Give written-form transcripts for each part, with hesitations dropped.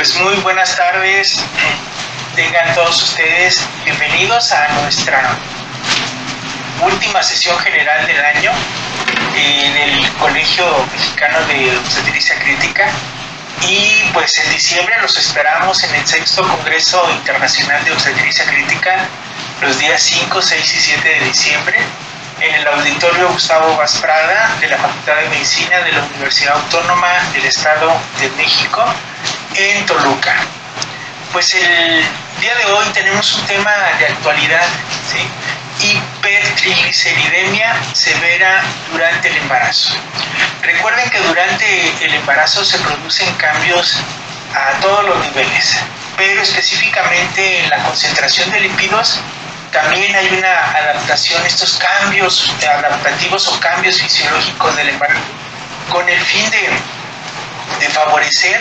Pues muy buenas tardes, tengan todos ustedes bienvenidos a nuestra última sesión general del año en el Colegio Mexicano de Obstetricia Crítica, y pues en diciembre los esperamos en el 6º Congreso Internacional de Obstetricia Crítica los días 5, 6 y 7 de diciembre en el Auditorio Gustavo Vaz Prada de la Facultad de Medicina de la Universidad Autónoma del Estado de México en Toluca. Pues el día de hoy tenemos un tema de actualidad, ¿sí? Hipertrigliceridemia severa durante el embarazo. Recuerden que durante el embarazo se producen cambios a todos los niveles, pero específicamente en la concentración de lípidos también hay una adaptación, estos cambios adaptativos o cambios fisiológicos del embarazo, con el fin de favorecer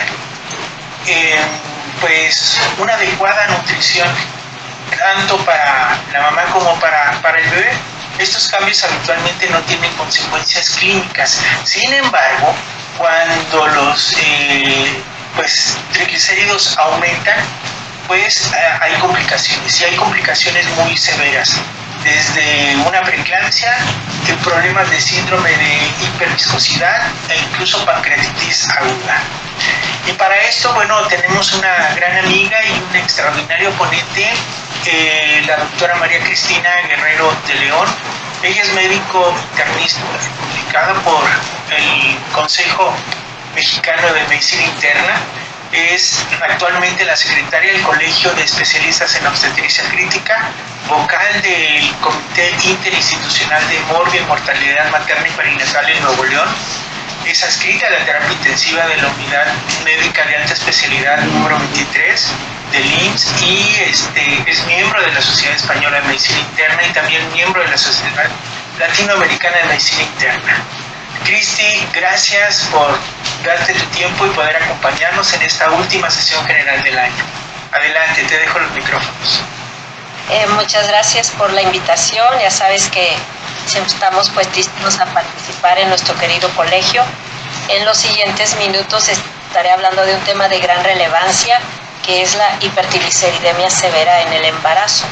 pues una adecuada nutrición tanto para la mamá como para el bebé. Estos cambios habitualmente no tienen consecuencias clínicas. Sin embargo, cuando los triglicéridos aumentan, pues hay complicaciones, y hay complicaciones muy severas, desde una preeclampsia, problemas de síndrome de hiperviscosidad e incluso pancreatitis aguda. Y para esto, bueno, tenemos una gran amiga y un extraordinario ponente, la doctora María Cristina Guerrero de León. Ella es médico internista, publicada por el Consejo Mexicano de Medicina Interna. Es actualmente la secretaria del Colegio de Especialistas en Obstetricia Crítica, vocal del Comité Interinstitucional de Morbio y Mortalidad Materna y Perinatal en Nuevo León. Es adscrita a la terapia intensiva de la Unidad Médica de Alta Especialidad número 23 del IMSS, y es miembro de la Sociedad Española de Medicina Interna y también miembro de la Sociedad Latinoamericana de Medicina Interna. Cristi, gracias por darte tu tiempo y poder acompañarnos en esta última sesión general del año. Adelante, te dejo los micrófonos. Muchas gracias por la invitación. Ya sabes que siempre estamos puestísimos a participar en nuestro querido colegio. En los siguientes minutos estaré hablando de un tema de gran relevancia, que es la hipertrigliceridemia severa en el embarazo.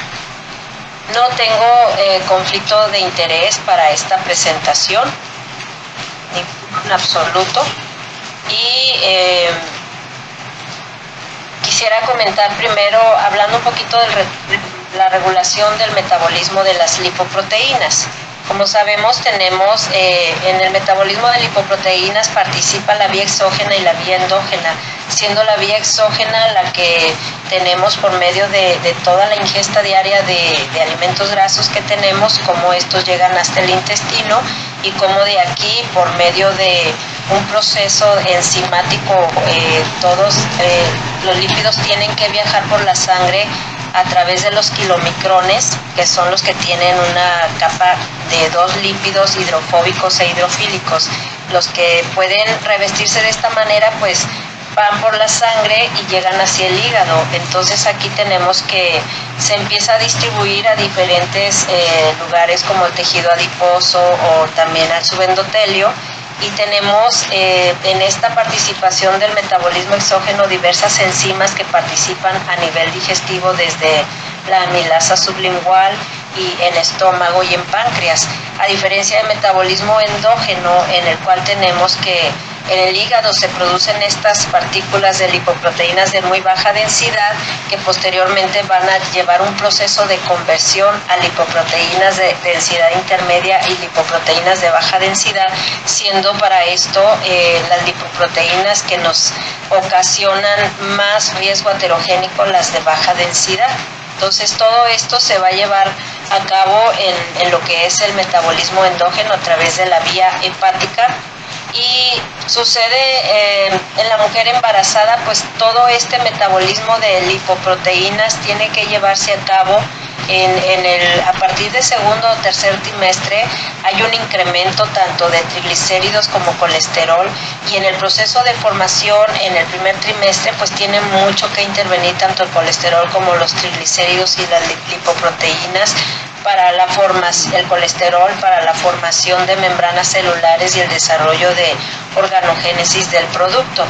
No tengo conflicto de interés para esta presentación, en absoluto, y quisiera comentar primero, hablando un poquito de la regulación del metabolismo de las lipoproteínas. Como sabemos, tenemos en el metabolismo de lipoproteínas participa la vía exógena y la vía endógena, siendo la vía exógena la que tenemos por medio de toda la ingesta diaria de alimentos grasos que tenemos, cómo estos llegan hasta el intestino, y cómo de aquí, por medio de un proceso enzimático, todos los lípidos tienen que viajar por la sangre a través de los kilomicrones, que son los que tienen una capa de 2 lípidos hidrofóbicos e hidrofílicos. Los que pueden revestirse de esta manera, pues van por la sangre y llegan hacia el hígado. Entonces aquí tenemos que se empieza a distribuir a diferentes lugares, como el tejido adiposo o también al subendotelio. Y tenemos en esta participación del metabolismo exógeno diversas enzimas que participan a nivel digestivo, desde la amilasa sublingual y en estómago y en páncreas, a diferencia del metabolismo endógeno, en el cual tenemos que en el hígado se producen estas partículas de lipoproteínas de muy baja densidad, que posteriormente van a llevar un proceso de conversión a lipoproteínas de densidad intermedia y lipoproteínas de baja densidad, siendo para esto las lipoproteínas que nos ocasionan más riesgo aterogénico las de baja densidad. Entonces todo esto se va a llevar a cabo en lo que es el metabolismo endógeno a través de la vía hepática. Y sucede en la mujer embarazada, pues todo este metabolismo de lipoproteínas tiene que llevarse a cabo a partir del segundo o tercer trimestre. Hay un incremento tanto de triglicéridos como colesterol, y en el proceso de formación en el primer trimestre pues tiene mucho que intervenir tanto el colesterol como los triglicéridos y las lipoproteínas para el colesterol para la formación de membranas celulares y el desarrollo de organogénesis del producto.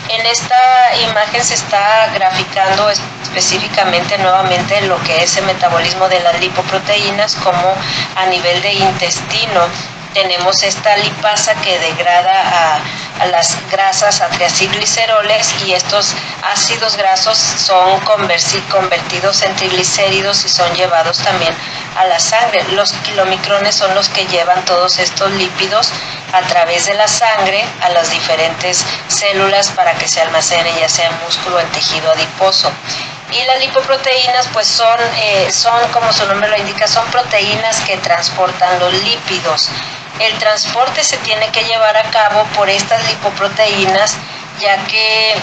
En esta imagen se está graficando específicamente nuevamente lo que es el metabolismo de las lipoproteínas, como a nivel de intestino tenemos esta lipasa que degrada a las grasas a triacilgliceroles, y estos ácidos grasos son convertidos en triglicéridos y son llevados también a la sangre. Los kilomicrones son los que llevan todos estos lípidos a través de la sangre a las diferentes células para que se almacenen, ya sea en músculo o en tejido adiposo. Y las lipoproteínas pues son, como su nombre lo indica, son proteínas que transportan los lípidos. El transporte se tiene que llevar a cabo por estas lipoproteínas, ya que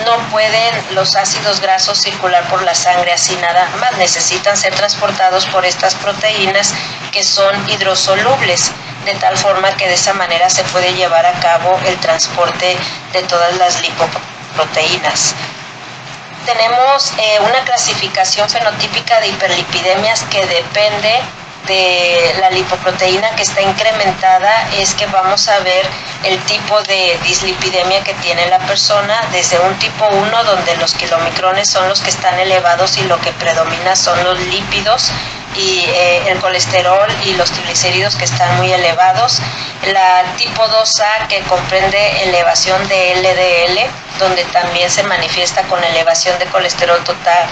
no pueden los ácidos grasos circular por la sangre así nada más, necesitan ser transportados por estas proteínas que son hidrosolubles, de tal forma que de esa manera se puede llevar a cabo el transporte de todas las lipoproteínas. Tenemos una clasificación fenotípica de hiperlipidemias que depende de la lipoproteína que está incrementada. Es que vamos a ver el tipo de dislipidemia que tiene la persona, desde un tipo 1 donde los kilomicrones son los que están elevados y lo que predomina son los lípidos, y el colesterol y los triglicéridos que están muy elevados. La tipo 2A, que comprende elevación de LDL, donde también se manifiesta con elevación de colesterol total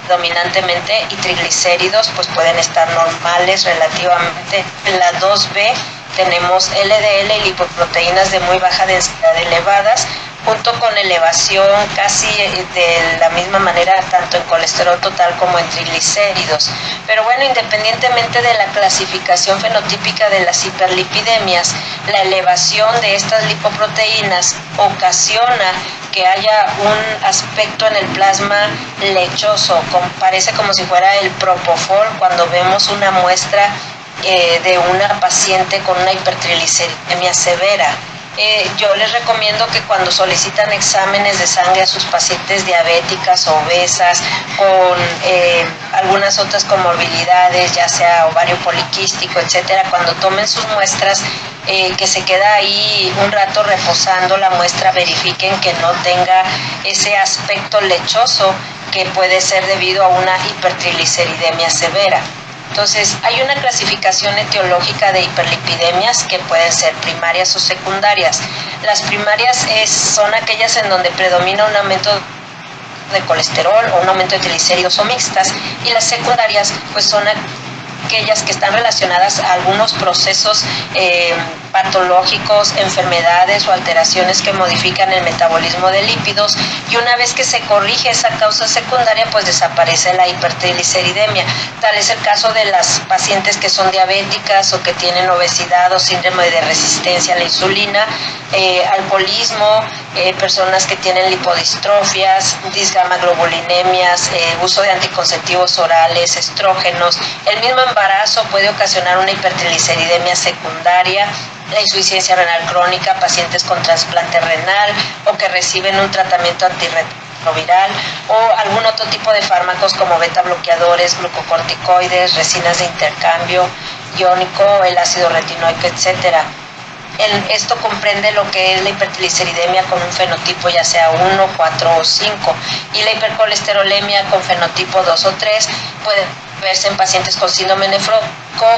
dominantemente, y triglicéridos pues pueden estar normales relativamente. En la 2B tenemos LDL y lipoproteínas de muy baja densidad elevadas, junto con elevación casi de la misma manera tanto en colesterol total como en triglicéridos. Pero bueno, independientemente de la clasificación fenotípica de las hiperlipidemias, la elevación de estas lipoproteínas ocasiona que haya un aspecto en el plasma lechoso, parece como si fuera el propofol cuando vemos una muestra de una paciente con una hipertrigliceridemia severa. Yo les recomiendo que cuando solicitan exámenes de sangre a sus pacientes diabéticas, obesas, con algunas otras comorbilidades, ya sea ovario poliquístico, etcétera, cuando tomen sus muestras, que se queda ahí un rato reposando la muestra, verifiquen que no tenga ese aspecto lechoso que puede ser debido a una hipertrigliceridemia severa. Entonces, hay una clasificación etiológica de hiperlipidemias que pueden ser primarias o secundarias. Las primarias son aquellas en donde predomina un aumento de colesterol o un aumento de triglicéridos o mixtas, y las secundarias pues son aquellas que están relacionadas a algunos procesos patológicos, enfermedades o alteraciones que modifican el metabolismo de lípidos, y una vez que se corrige esa causa secundaria pues desaparece la hipertrigliceridemia. Tal es el caso de las pacientes que son diabéticas o que tienen obesidad o síndrome de resistencia a la insulina, alcoholismo, personas que tienen lipodistrofias, disgamaglobulinemias, uso de anticonceptivos orales, estrógenos. El mismo embarazo puede ocasionar una hipertrigliceridemia secundaria, la insuficiencia renal crónica, pacientes con trasplante renal o que reciben un tratamiento antirretroviral, o algún otro tipo de fármacos como beta bloqueadores, glucocorticoides, resinas de intercambio iónico, el ácido retinoico, etcétera. Esto comprende lo que es la hipertrigliceridemia con un fenotipo ya sea 1, 4 o 5, y la hipercolesterolemia con fenotipo 2 o 3 puede verse en pacientes con síndrome nefrótico,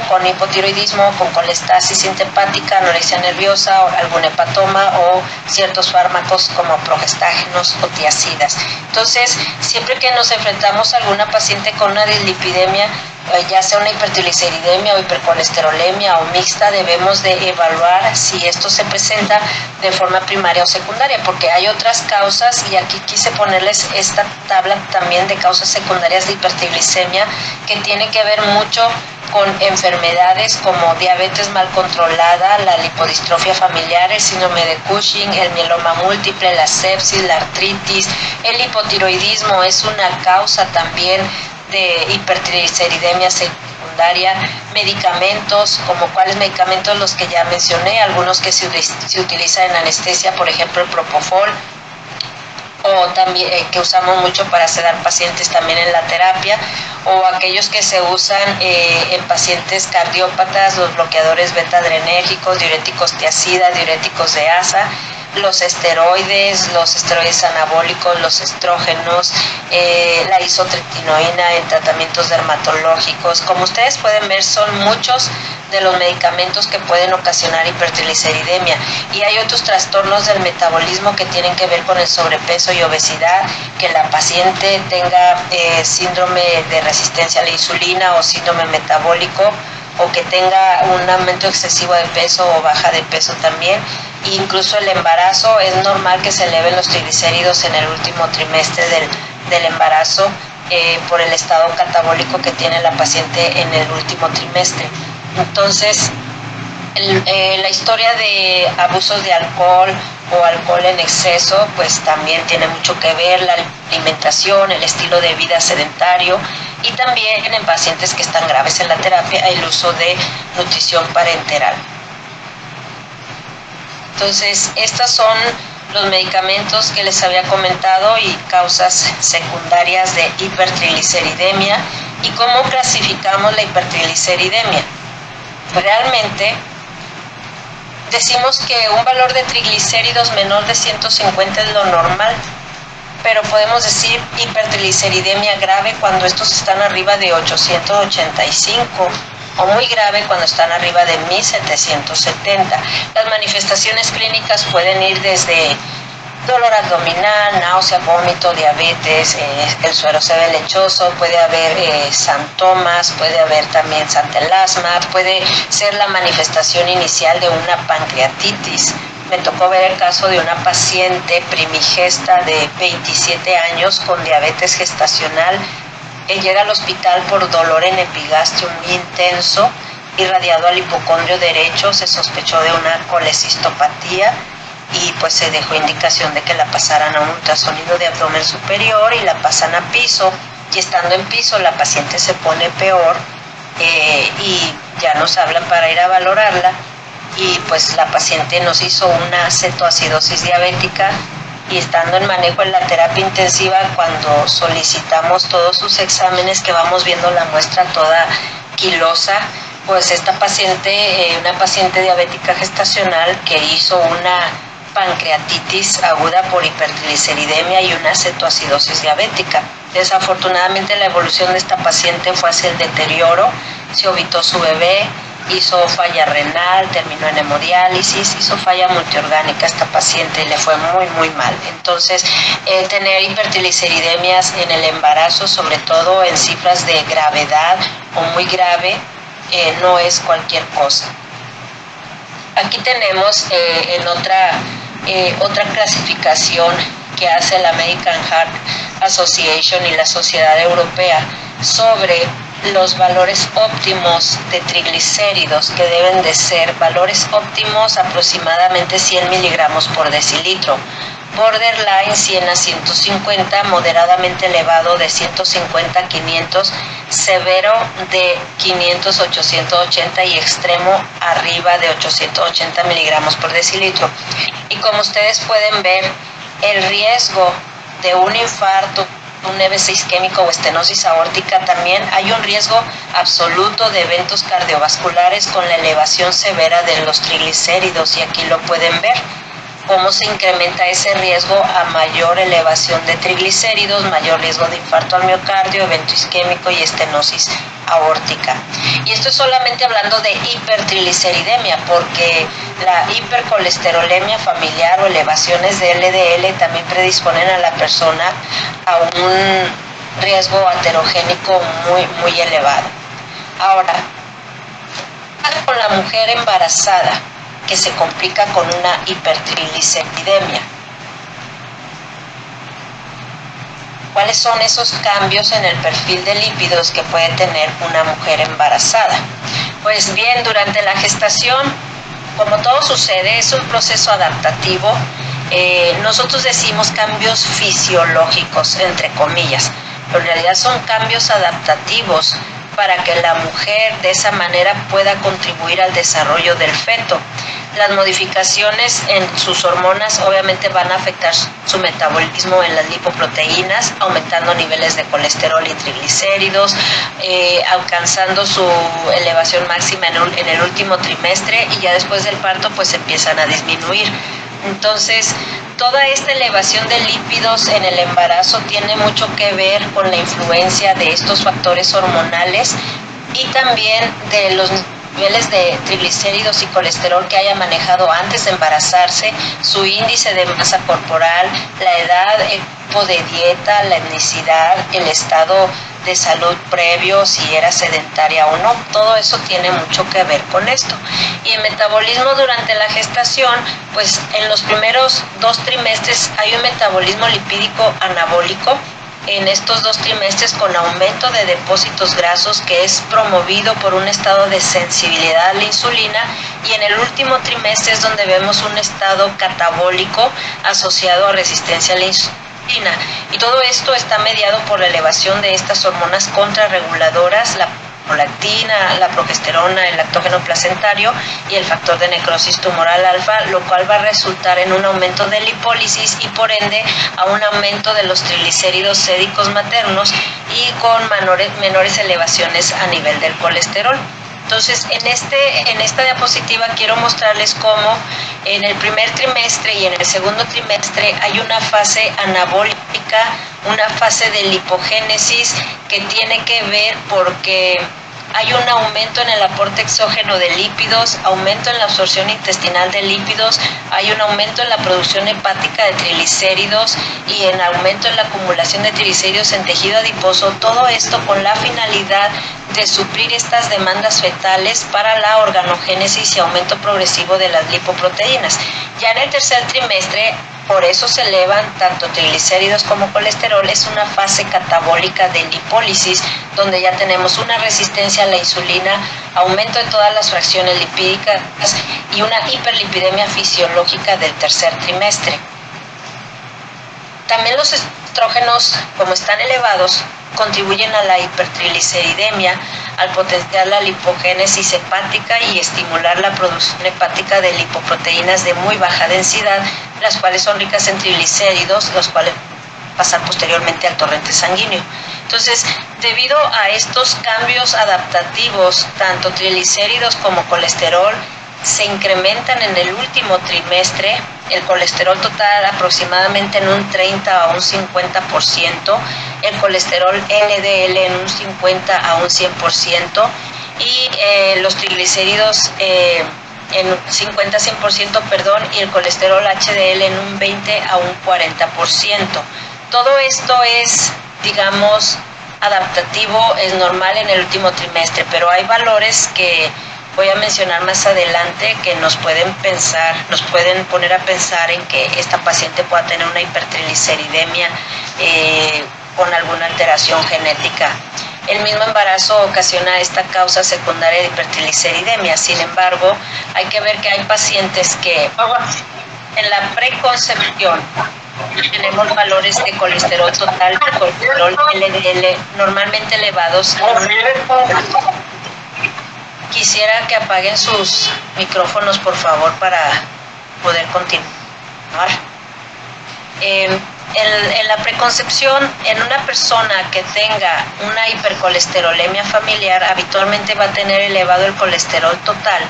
con hipotiroidismo, con colestasis intempática, anorexia nerviosa, o algún hepatoma o ciertos fármacos como progestágenos o tiazidas. Entonces, siempre que nos enfrentamos a alguna paciente con una dislipidemia, ya sea una hipertrigliceridemia o hipercolesterolemia o mixta, debemos de evaluar si esto se presenta de forma primaria o secundaria, porque hay otras causas, y aquí quise ponerles esta tabla también de causas secundarias de hipertriglicemia, que tiene que ver mucho con enfermedades como diabetes mal controlada, la lipodistrofia familiar, el síndrome de Cushing, el mieloma múltiple, la sepsis, la artritis. El hipotiroidismo es una causa también de hipertrigliceridemia secundaria. Medicamentos, como cuáles medicamentos, los que ya mencioné, algunos que se utilizan en anestesia, por ejemplo el propofol, o también que usamos mucho para sedar pacientes también en la terapia, o aquellos que se usan en pacientes cardiópatas, los bloqueadores beta adrenérgicos, diuréticos tiazida, diuréticos de asa, los esteroides anabólicos, los estrógenos, la isotretinoína en tratamientos dermatológicos. Como ustedes pueden ver, son muchos de los medicamentos que pueden ocasionar hipertrigliceridemia, y hay otros trastornos del metabolismo que tienen que ver con el sobrepeso y obesidad, que la paciente tenga síndrome de resistencia a la insulina o síndrome metabólico, o que tenga un aumento excesivo de peso o baja de peso también. Incluso el embarazo, es normal que se eleven los triglicéridos en el último trimestre del embarazo por el estado catabólico que tiene la paciente en el último trimestre. Entonces, la historia de abusos de alcohol o alcohol en exceso, pues también tiene mucho que ver, la alimentación, el estilo de vida sedentario, y también en pacientes que están graves en la terapia, el uso de nutrición parenteral. Entonces, estos son los medicamentos que les había comentado y causas secundarias de hipertrigliceridemia. ¿Y cómo clasificamos la hipertrigliceridemia? Realmente decimos que un valor de triglicéridos menor de 150 es lo normal, pero podemos decir hipertrigliceridemia grave cuando estos están arriba de 885, o muy grave cuando están arriba de 1770. Las manifestaciones clínicas pueden ir desde dolor abdominal, náusea, vómito, diabetes, el suero se ve lechoso, puede haber santomas, puede haber también santelasma, puede ser la manifestación inicial de una pancreatitis. Me tocó ver el caso de una paciente primigesta de 27 años con diabetes gestacional que llega al hospital por dolor en epigastrio muy intenso, irradiado al hipocondrio derecho, se sospechó de una colecistopatía y pues se dejó indicación de que la pasaran a un ultrasonido de abdomen superior y la pasan a piso, y estando en piso la paciente se pone peor y ya nos hablan para ir a valorarla, y pues la paciente nos hizo una cetoacidosis diabética, y estando en manejo en la terapia intensiva, cuando solicitamos todos sus exámenes, que vamos viendo la muestra toda quilosa, pues esta paciente, una paciente diabética gestacional que hizo una pancreatitis aguda por hipertrigliceridemia y una cetoacidosis diabética. Desafortunadamente la evolución de esta paciente fue hacia el deterioro, se obitó su bebé, hizo falla renal, terminó en hemodiálisis, hizo falla multiorgánica esta paciente y le fue muy muy mal. Entonces, tener hipertrigliceridemias en el embarazo, sobre todo en cifras de gravedad o muy grave, no es cualquier cosa. Aquí tenemos en otra clasificación que hace la American Heart Association y la Sociedad Europea sobre los valores óptimos de triglicéridos, que deben de ser valores óptimos aproximadamente 100 miligramos por decilitro, borderline 100 a 150, moderadamente elevado de 150 a 500, severo de 500 a 880 y extremo arriba de 880 miligramos por decilitro. Y como ustedes pueden ver, el riesgo de un infarto, un EBC isquémico o estenosis aórtica, también hay un riesgo absoluto de eventos cardiovasculares con la elevación severa de los triglicéridos, y aquí lo pueden ver cómo se incrementa ese riesgo a mayor elevación de triglicéridos, mayor riesgo de infarto al miocardio, evento isquémico y estenosis aórtica. Y esto es solamente hablando de hipertrigliceridemia, porque la hipercolesterolemia familiar o elevaciones de LDL también predisponen a la persona a un riesgo aterogénico muy, muy elevado. Ahora, con la mujer embarazada que se complica con una hipertrigliceridemia. ¿Cuáles son esos cambios en el perfil de lípidos que puede tener una mujer embarazada? Pues bien, durante la gestación, como todo sucede, es un proceso adaptativo. Nosotros decimos cambios fisiológicos, entre comillas, pero en realidad son cambios adaptativos para que la mujer de esa manera pueda contribuir al desarrollo del feto. Las modificaciones en sus hormonas obviamente van a afectar su metabolismo en las lipoproteínas, aumentando niveles de colesterol y triglicéridos, alcanzando su elevación máxima en el último trimestre, y ya después del parto pues empiezan a disminuir. Entonces, toda esta elevación de lípidos en el embarazo tiene mucho que ver con la influencia de estos factores hormonales y también de los niveles de triglicéridos y colesterol que haya manejado antes de embarazarse, su índice de masa corporal, la edad, el tipo de dieta, la etnicidad, el estado de salud previo, si era sedentaria o no. Todo eso tiene mucho que ver con esto. Y el metabolismo durante la gestación, pues en los primeros 2 trimestres hay un metabolismo lipídico anabólico, en estos 2 trimestres con aumento de depósitos grasos que es promovido por un estado de sensibilidad a la insulina, y en el último trimestre es donde vemos un estado catabólico asociado a resistencia a la insulina. Y todo esto está mediado por la elevación de estas hormonas contrarreguladoras, la prolactina, la progesterona, el lactógeno placentario y el factor de necrosis tumoral alfa, lo cual va a resultar en un aumento de lipólisis y por ende a un aumento de los triglicéridos séricos maternos y con menores elevaciones a nivel del colesterol. Entonces, en esta diapositiva quiero mostrarles cómo en el primer trimestre y en el segundo trimestre hay una fase anabólica, una fase de lipogénesis que tiene que ver porque hay un aumento en el aporte exógeno de lípidos, aumento en la absorción intestinal de lípidos, hay un aumento en la producción hepática de triglicéridos y en aumento en la acumulación de triglicéridos en tejido adiposo, todo esto con la finalidad de suplir estas demandas fetales para la organogénesis y aumento progresivo de las lipoproteínas. Ya en el tercer trimestre, por eso se elevan tanto triglicéridos como colesterol, es una fase catabólica de lipólisis, donde ya tenemos una resistencia a la insulina, aumento de todas las fracciones lipídicas y una hiperlipidemia fisiológica del tercer trimestre. También los estrógenos, como están elevados, contribuyen a la hipertrigliceridemia, al potenciar la lipogénesis hepática y estimular la producción hepática de lipoproteínas de muy baja densidad, las cuales son ricas en triglicéridos, los cuales pasar posteriormente al torrente sanguíneo. Entonces, debido a estos cambios adaptativos, tanto triglicéridos como colesterol se incrementan en el último trimestre, el colesterol total aproximadamente en un 30 a un 50%, el colesterol LDL en un 50 a un 100% y los triglicéridos en 50-100%, y el colesterol HDL en un 20 a un 40%. Todo esto es, digamos, adaptativo, es normal en el último trimestre, pero hay valores que voy a mencionar más adelante que nos pueden poner a pensar en que esta paciente pueda tener una hipertrigliceridemia con alguna alteración genética. El mismo embarazo ocasiona esta causa secundaria de hipertrigliceridemia. Sin embargo, hay que ver que hay pacientes que en la preconcepción tenemos valores de colesterol total y colesterol LDL normalmente elevados. Quisiera que apaguen sus micrófonos, por favor, para poder continuar. En la preconcepción, en una persona que tenga una hipercolesterolemia familiar, habitualmente va a tener elevado el colesterol total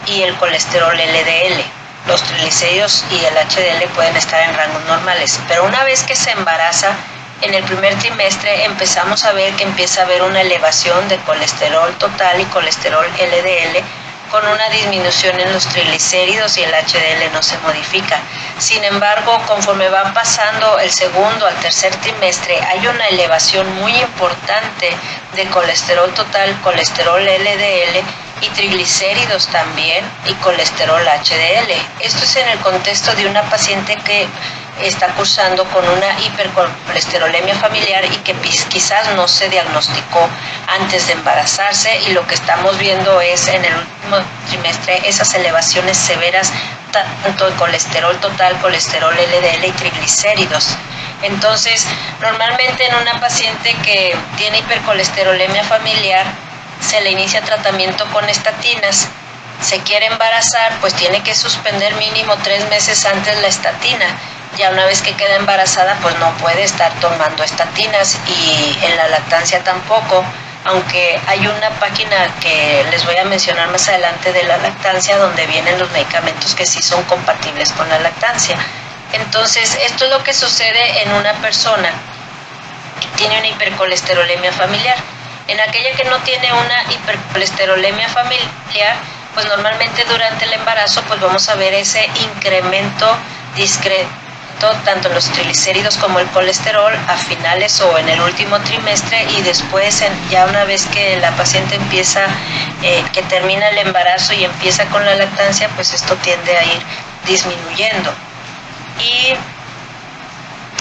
y el colesterol LDL. Los triglicéridos y el HDL pueden estar en rangos normales, pero una vez que se embaraza, en el primer trimestre empezamos a ver que empieza a haber una elevación de colesterol total y colesterol LDL con una disminución en los triglicéridos y el HDL no se modifica. Sin embargo, conforme va pasando el segundo al tercer trimestre, hay una elevación muy importante de colesterol total, colesterol LDL y triglicéridos también y colesterol HDL. Esto es en el contexto de una paciente que está cursando con una hipercolesterolemia familiar y que quizás no se diagnosticó antes de embarazarse, y lo que estamos viendo es en el último trimestre esas elevaciones severas tanto de colesterol total, colesterol LDL y triglicéridos. Entonces, normalmente en una paciente que tiene hipercolesterolemia familiar se le inicia tratamiento con estatinas. Se quiere embarazar, pues tiene que suspender mínimo 3 meses antes la estatina. Ya una vez que queda embarazada, pues no puede estar tomando estatinas, y en la lactancia tampoco. aunque hay una página que les voy a mencionar más adelante de la lactancia, donde vienen los medicamentos que sí son compatibles con la lactancia. Entonces, esto es lo que sucede en una persona que tiene una hipercolesterolemia familiar. En aquella que no tiene una hipercolesterolemia familiar, pues normalmente durante el embarazo pues vamos a ver ese incremento discreto tanto en los triglicéridos como el colesterol a finales o en el último trimestre, y después ya una vez que la paciente empieza, que termina el embarazo y empieza con la lactancia, pues esto tiende a ir disminuyendo. Y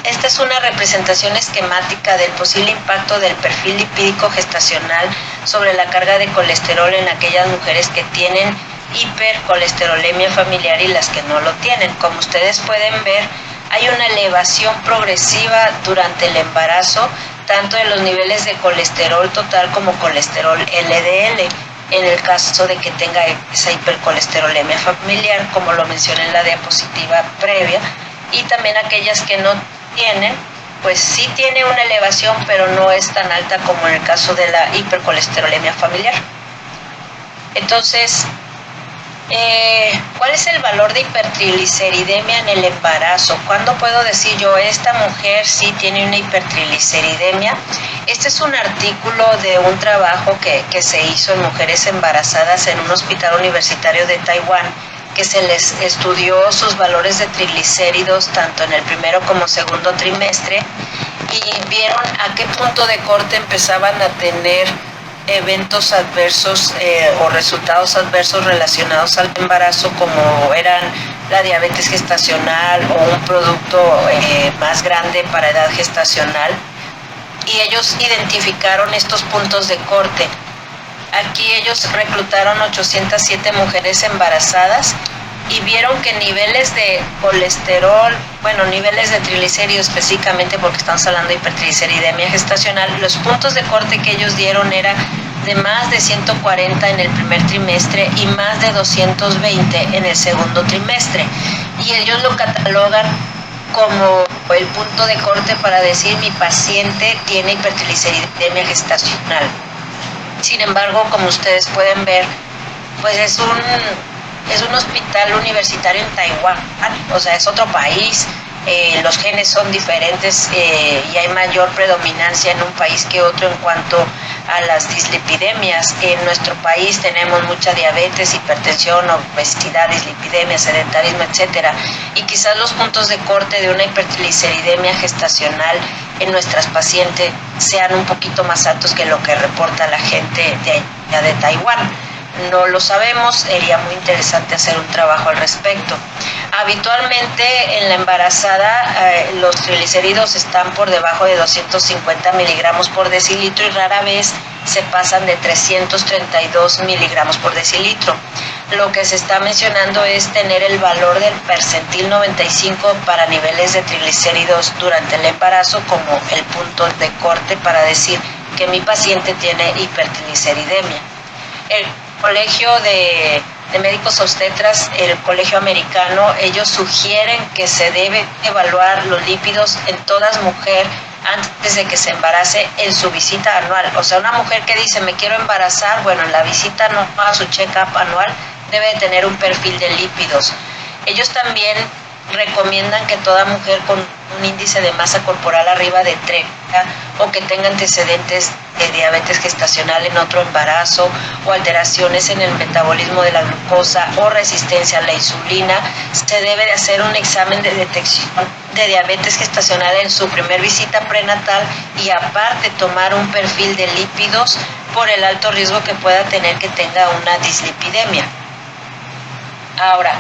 esta es una representación esquemática del posible impacto del perfil lipídico gestacional sobre la carga de colesterol en aquellas mujeres que tienen hipercolesterolemia familiar y las que no lo tienen. Como ustedes pueden ver, hay una elevación progresiva durante el embarazo, tanto de los niveles de colesterol total como colesterol LDL, en el caso de que tenga esa hipercolesterolemia familiar, como lo mencioné en la diapositiva previa, y también aquellas que no tienen, pues sí tiene una elevación, pero no es tan alta como en el caso de la hipercolesterolemia familiar. Entonces, ¿cuál es el valor de hipertrigliceridemia en el embarazo? ¿Cuándo puedo decir yo, esta mujer sí tiene una hipertrigliceridemia? Este es un artículo de un trabajo que se hizo en mujeres embarazadas en un hospital universitario de Taiwán, que se les estudió sus valores de triglicéridos tanto en el primero como segundo trimestre, y vieron a qué punto de corte empezaban a tener eventos adversos o resultados adversos relacionados al embarazo, como eran la diabetes gestacional o un producto más grande para edad gestacional, y ellos identificaron estos puntos de corte. Aquí ellos reclutaron 807 mujeres embarazadas y vieron que niveles de colesterol, niveles de triglicéridos específicamente, porque estamos hablando de hipertrigliceridemia gestacional, los puntos de corte que ellos dieron era de más de 140 en el primer trimestre y más de 220 en el segundo trimestre. Y ellos lo catalogan como el punto de corte para decir mi paciente tiene hipertrigliceridemia gestacional. Sin embargo, como ustedes pueden ver, pues es un hospital universitario en Taiwán, o sea, es otro país, los genes son diferentes y hay mayor predominancia en un país que otro en cuanto a las dislipidemias. En nuestro país tenemos mucha diabetes, hipertensión, obesidad, dislipidemia, sedentarismo, etcétera, y quizás los puntos de corte de una hipertrigliceridemia gestacional en nuestras pacientes sean un poquito más altos que lo que reporta la gente de allá de Taiwán. No lo sabemos, sería muy interesante hacer un trabajo al respecto. Habitualmente en la embarazada los triglicéridos están por debajo de 250 miligramos por decilitro y rara vez se pasan de 332 miligramos por decilitro. Lo que se está mencionando es tener el valor del percentil 95 para niveles de triglicéridos durante el embarazo como el punto de corte para decir que mi paciente tiene hipertrigliceridemia. El Colegio de Médicos Obstetras, el Colegio Americano, ellos sugieren que se debe evaluar los lípidos en toda mujer antes de que se embarace en su visita anual. O sea, una mujer que dice me quiero embarazar, en la visita no a su check-up anual debe tener un perfil de lípidos. Ellos también recomiendan que toda mujer con un índice de masa corporal arriba de 30 o que tenga antecedentes de diabetes gestacional en otro embarazo o alteraciones en el metabolismo de la glucosa o resistencia a la insulina, se debe de hacer un examen de detección de diabetes gestacional en su primer visita prenatal y aparte tomar un perfil de lípidos por el alto riesgo que pueda tener que tenga una dislipidemia. Ahora,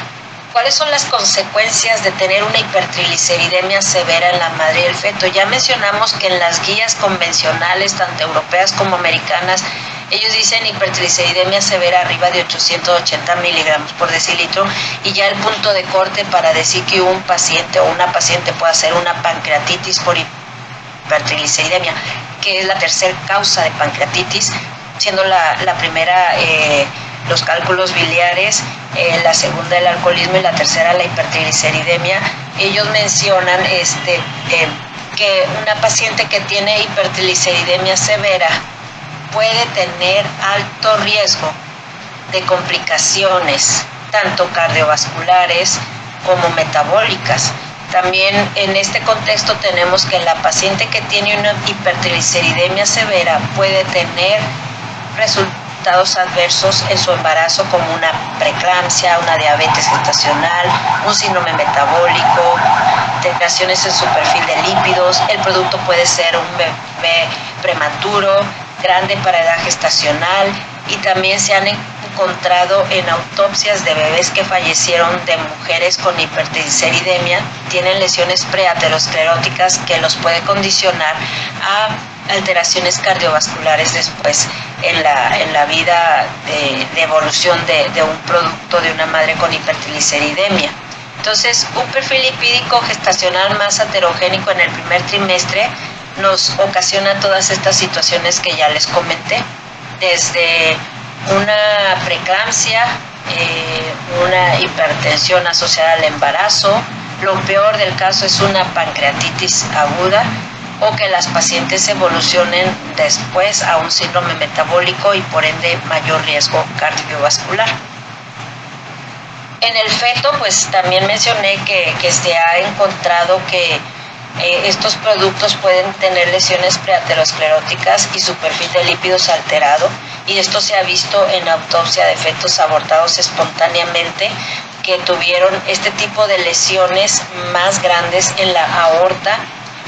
¿cuáles son las consecuencias de tener una hipertrigliceridemia severa en la madre y el feto? Ya mencionamos que en las guías convencionales, tanto europeas como americanas, ellos dicen hipertrigliceridemia severa arriba de 880 miligramos por decilitro, y ya el punto de corte para decir que un paciente o una paciente puede hacer una pancreatitis por hipertrigliceridemia, que es la tercera causa de pancreatitis, siendo la primera los cálculos biliares, la segunda el alcoholismo y la tercera la hipertrigliceridemia. Ellos mencionan que una paciente que tiene hipertrigliceridemia severa puede tener alto riesgo de complicaciones, tanto cardiovasculares como metabólicas. También en este contexto tenemos que la paciente que tiene una hipertrigliceridemia severa puede tener resultados adversos en su embarazo como una preeclampsia, una diabetes gestacional, un síndrome metabólico, alteraciones en su perfil de lípidos. El producto puede ser un bebé prematuro, grande para edad gestacional, y también se han encontrado en autopsias de bebés que fallecieron de mujeres con hipertrigliceridemia, tienen lesiones preateroscleróticas que los puede condicionar a alteraciones cardiovasculares después en la vida de evolución de un producto de una madre con hipertrigliceridemia. Entonces, un perfil lipídico gestacional más heterogénico en el primer trimestre nos ocasiona todas estas situaciones que ya les comenté, desde una preeclampsia, una hipertensión asociada al embarazo. Lo peor del caso es una pancreatitis aguda, o que las pacientes evolucionen después a un síndrome metabólico y por ende mayor riesgo cardiovascular. En el feto, pues también mencioné que se ha encontrado que estos productos pueden tener lesiones preateroscleróticas y su perfil de lípidos alterado, y esto se ha visto en autopsia de fetos abortados espontáneamente que tuvieron este tipo de lesiones más grandes en la aorta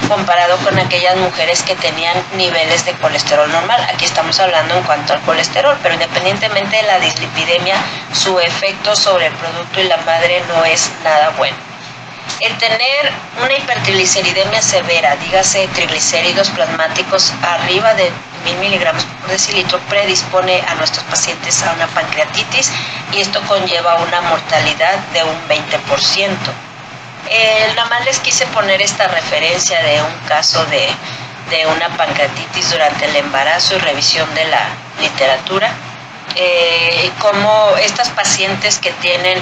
comparado con aquellas mujeres que tenían niveles de colesterol normal. Aquí estamos hablando en cuanto al colesterol, pero independientemente de la dislipidemia, su efecto sobre el producto y la madre no es nada bueno. El tener una hipertrigliceridemia severa, dígase triglicéridos plasmáticos arriba de 1000 miligramos por decilitro, predispone a nuestros pacientes a una pancreatitis, y esto conlleva una mortalidad de un 20%. Nada más les quise poner esta referencia de un caso de una pancreatitis durante el embarazo y revisión de la literatura, como estas pacientes que tienen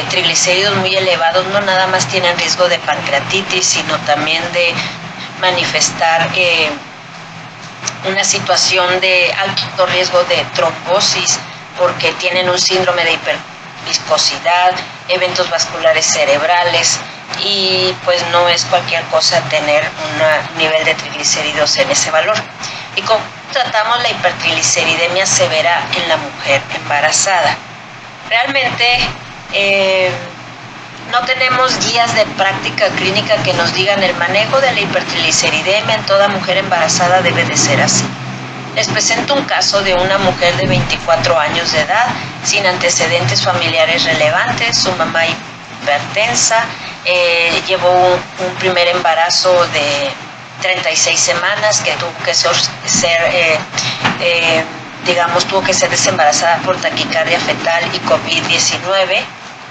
triglicéridos muy elevados no nada más tienen riesgo de pancreatitis, sino también de manifestar una situación de alto riesgo de trombosis, porque tienen un síndrome de hiperviscosidad, eventos vasculares cerebrales, y pues no es cualquier cosa tener un nivel de triglicéridos en ese valor. ¿Y cómo tratamos la hipertrigliceridemia severa en la mujer embarazada? Realmente no tenemos guías de práctica clínica que nos digan el manejo de la hipertrigliceridemia en toda mujer embarazada debe de ser así. Les presento un caso de una mujer de 24 años de edad, sin antecedentes familiares relevantes, su mamá hipertensa, llevó un primer embarazo de 36 semanas que tuvo que tuvo que ser desembarazada por taquicardia fetal y COVID-19.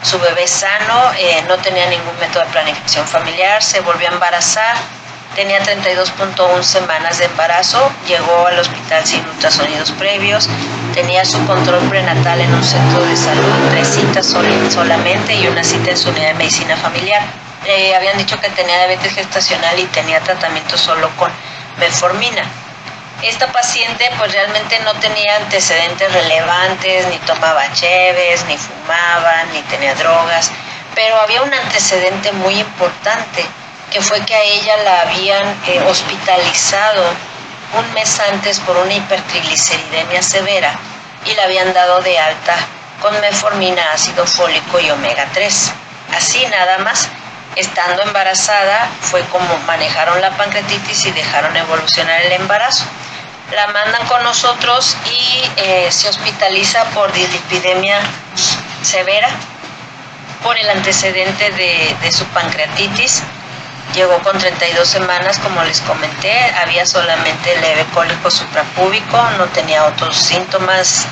Su bebé sano, no tenía ningún método de planificación familiar, se volvió a embarazar, tenía 32.1 semanas de embarazo, llegó al hospital sin ultrasonidos previos, tenía su control prenatal en un centro de salud, 3 citas solamente y una cita en su unidad de medicina familiar. Habían dicho que tenía diabetes gestacional y tenía tratamiento solo con metformina. Esta paciente pues realmente no tenía antecedentes relevantes, ni tomaba cheves, ni fumaba, ni tenía drogas, pero había un antecedente muy importante, que fue que a ella la habían hospitalizado un mes antes por una hipertrigliceridemia severa y la habían dado de alta con metformina, ácido fólico y omega 3. Así nada más, estando embarazada, fue como manejaron la pancreatitis y dejaron evolucionar el embarazo. La mandan con nosotros y se hospitaliza por dislipidemia severa, por el antecedente de su pancreatitis. Llegó con 32 semanas, como les comenté, había solamente leve cólico suprapúbico, no tenía otros síntomas,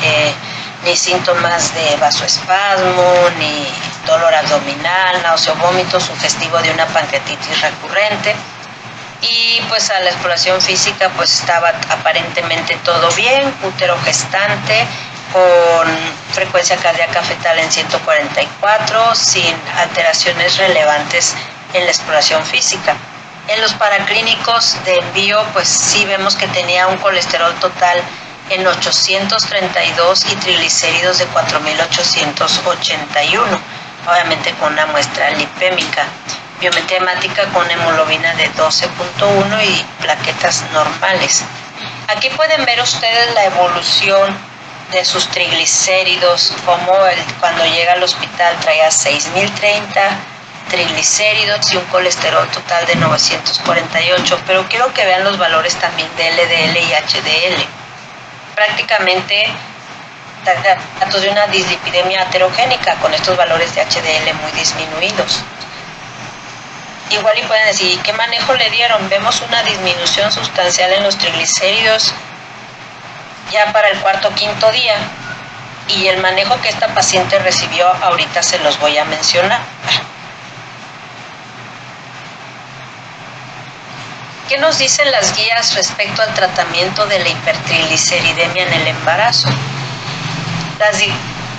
ni síntomas de vasoespasmo, ni dolor abdominal, náusea o vómito sugestivo de una pancreatitis recurrente. Y pues a la exploración física pues estaba aparentemente todo bien, útero gestante, con frecuencia cardíaca fetal en 144, sin alteraciones relevantes en la exploración física. En los paraclínicos de envío pues sí vemos que tenía un colesterol total en 832 y triglicéridos de 4.881, obviamente con una muestra lipémica. Biometría hemática con hemoglobina de 12.1 y plaquetas normales. Aquí pueden ver ustedes la evolución de sus triglicéridos, como cuando llega al hospital traía 6.030 triglicéridos y un colesterol total de 948, pero quiero que vean los valores también de LDL y HDL. Prácticamente datos de una dislipidemia heterogénica con estos valores de HDL muy disminuidos. Igual y pueden decir, ¿qué manejo le dieron? Vemos una disminución sustancial en los triglicéridos ya para el cuarto o quinto día, y el manejo que esta paciente recibió ahorita se los voy a mencionar. ¿Qué nos dicen las guías respecto al tratamiento de la hipertrigliceridemia en el embarazo? Las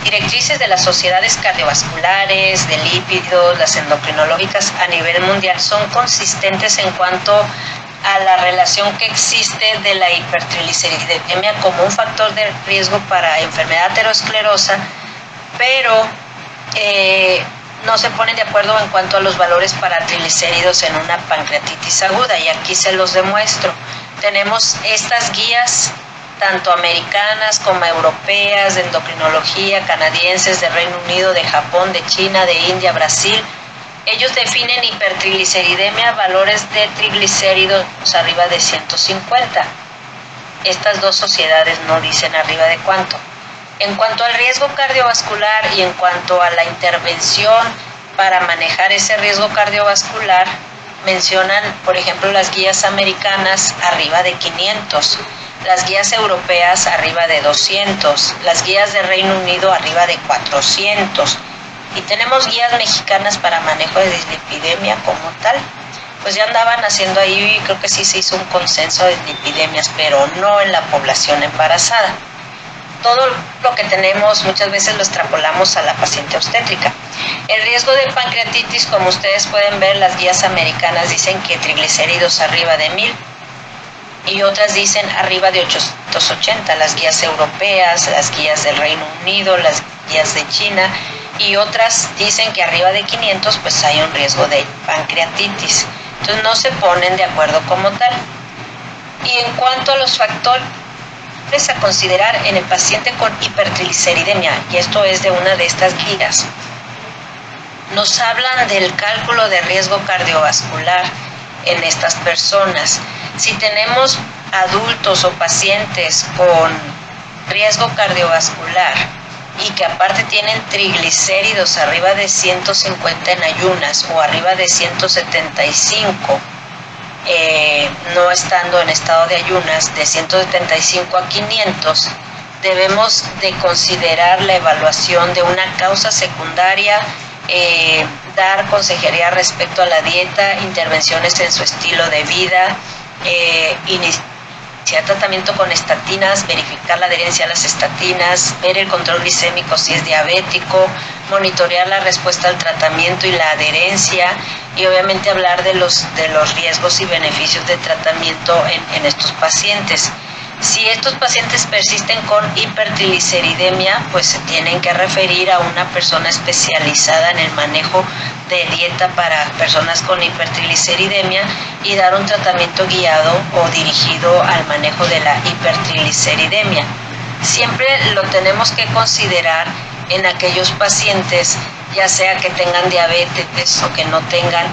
directrices de las sociedades cardiovasculares, de lípidos, las endocrinológicas a nivel mundial son consistentes en cuanto a la relación que existe de la hipertrigliceridemia como un factor de riesgo para enfermedad aterosclerosa, pero no se ponen de acuerdo en cuanto a los valores para triglicéridos en una pancreatitis aguda, y aquí se los demuestro. Tenemos estas guías tanto americanas como europeas, de endocrinología, canadienses, de Reino Unido, de Japón, de China, de India, Brasil. Ellos definen hipertrigliceridemia valores de triglicéridos arriba de 150. Estas dos sociedades no dicen arriba de cuánto. En cuanto al riesgo cardiovascular y en cuanto a la intervención para manejar ese riesgo cardiovascular, mencionan, por ejemplo, las guías americanas arriba de 500, las guías europeas arriba de 200, las guías de Reino Unido arriba de 400, y tenemos guías mexicanas para manejo de dislipidemia como tal. Pues ya andaban haciendo ahí, creo que sí se hizo un consenso de dislipidemias, pero no en la población embarazada. Todo lo que tenemos muchas veces lo extrapolamos a la paciente obstétrica. El riesgo de pancreatitis, como ustedes pueden ver, las guías americanas dicen que triglicéridos arriba de 1000 y otras dicen arriba de 880, las guías europeas, las guías del Reino Unido, las guías de China, y otras dicen que arriba de 500 pues hay un riesgo de pancreatitis. Entonces no se ponen de acuerdo como tal. Y en cuanto a los factores a considerar en el paciente con hipertrigliceridemia, y esto es de una de estas guías, nos hablan del cálculo de riesgo cardiovascular en estas personas. Si tenemos adultos o pacientes con riesgo cardiovascular y que aparte tienen triglicéridos arriba de 150 en ayunas o arriba de 175, no estando en estado de ayunas, de 175 a 500, debemos de considerar la evaluación de una causa secundaria, dar consejería respecto a la dieta, intervenciones en su estilo de vida, iniciar tratamiento con estatinas, verificar la adherencia a las estatinas, ver el control glicémico si es diabético, monitorear la respuesta al tratamiento y la adherencia, y obviamente hablar de los riesgos y beneficios del tratamiento en estos pacientes. Si estos pacientes persisten con hipertrigliceridemia, pues se tienen que referir a una persona especializada en el manejo de dieta para personas con hipertrigliceridemia y dar un tratamiento guiado o dirigido al manejo de la hipertrigliceridemia. Siempre lo tenemos que considerar en aquellos pacientes, ya sea que tengan diabetes o que no tengan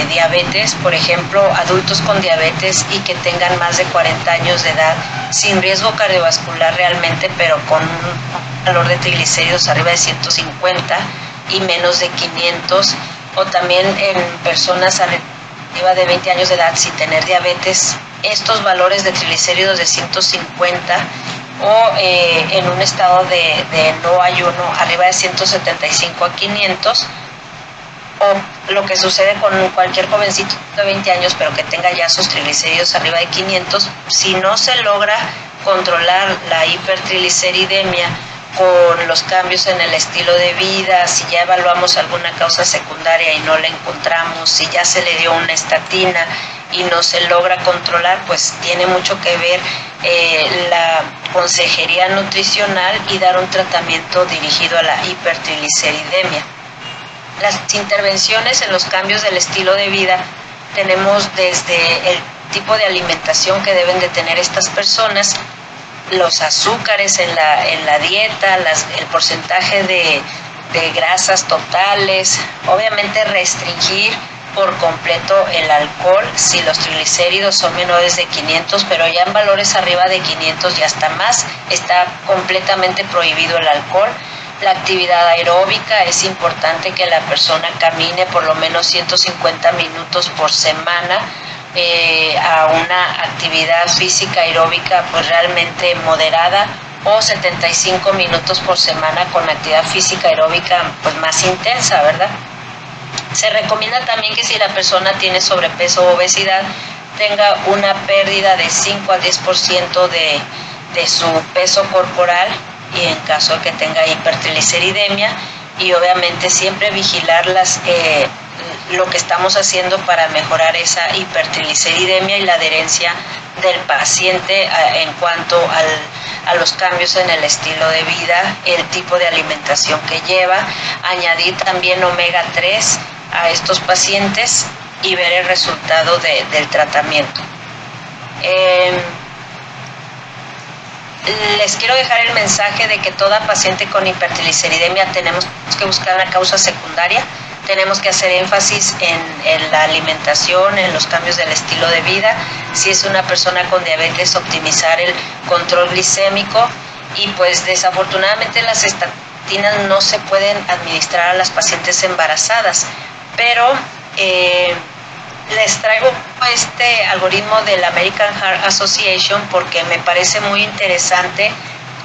diabetes, por ejemplo, adultos con diabetes y que tengan más de 40 años de edad, sin riesgo cardiovascular realmente, pero con un valor de triglicéridos arriba de 150 y menos de 500, o también en personas arriba de 20 años de edad sin tener diabetes, estos valores de triglicéridos de 150 o en un estado de no ayuno arriba de 175 a 500, o lo que sucede con cualquier jovencito de 20 años pero que tenga ya sus triglicéridos arriba de 500, si no se logra controlar la hipertrigliceridemia con los cambios en el estilo de vida, si ya evaluamos alguna causa secundaria y no la encontramos, si ya se le dio una estatina y no se logra controlar, pues tiene mucho que ver la consejería nutricional y dar un tratamiento dirigido a la hipertrigliceridemia. Las intervenciones en los cambios del estilo de vida tenemos desde el tipo de alimentación que deben de tener estas personas, los azúcares en la dieta, el porcentaje de grasas totales, obviamente restringir por completo el alcohol si los triglicéridos son menores de 500, pero ya en valores arriba de 500 y hasta más está completamente prohibido el alcohol. La actividad aeróbica, es importante que la persona camine por lo menos 150 minutos por semana a una actividad física aeróbica pues realmente moderada, o 75 minutos por semana con actividad física aeróbica pues más intensa, ¿verdad? Se recomienda también que si la persona tiene sobrepeso o obesidad, tenga una pérdida de 5 al 10% de su peso corporal, y en caso de que tenga hipertrigliceridemia, y obviamente siempre vigilar lo que estamos haciendo para mejorar esa hipertrigliceridemia y la adherencia del paciente en cuanto a los cambios en el estilo de vida, el tipo de alimentación que lleva, añadir también omega 3 a estos pacientes y ver el resultado del tratamiento. Les quiero dejar el mensaje de que toda paciente con hipertrigliceridemia tenemos que buscar una causa secundaria, tenemos que hacer énfasis en la alimentación, en los cambios del estilo de vida. Si es una persona con diabetes, optimizar el control glicémico, y pues desafortunadamente las estatinas no se pueden administrar a las pacientes embarazadas, pero les traigo este algoritmo del American Heart Association porque me parece muy interesante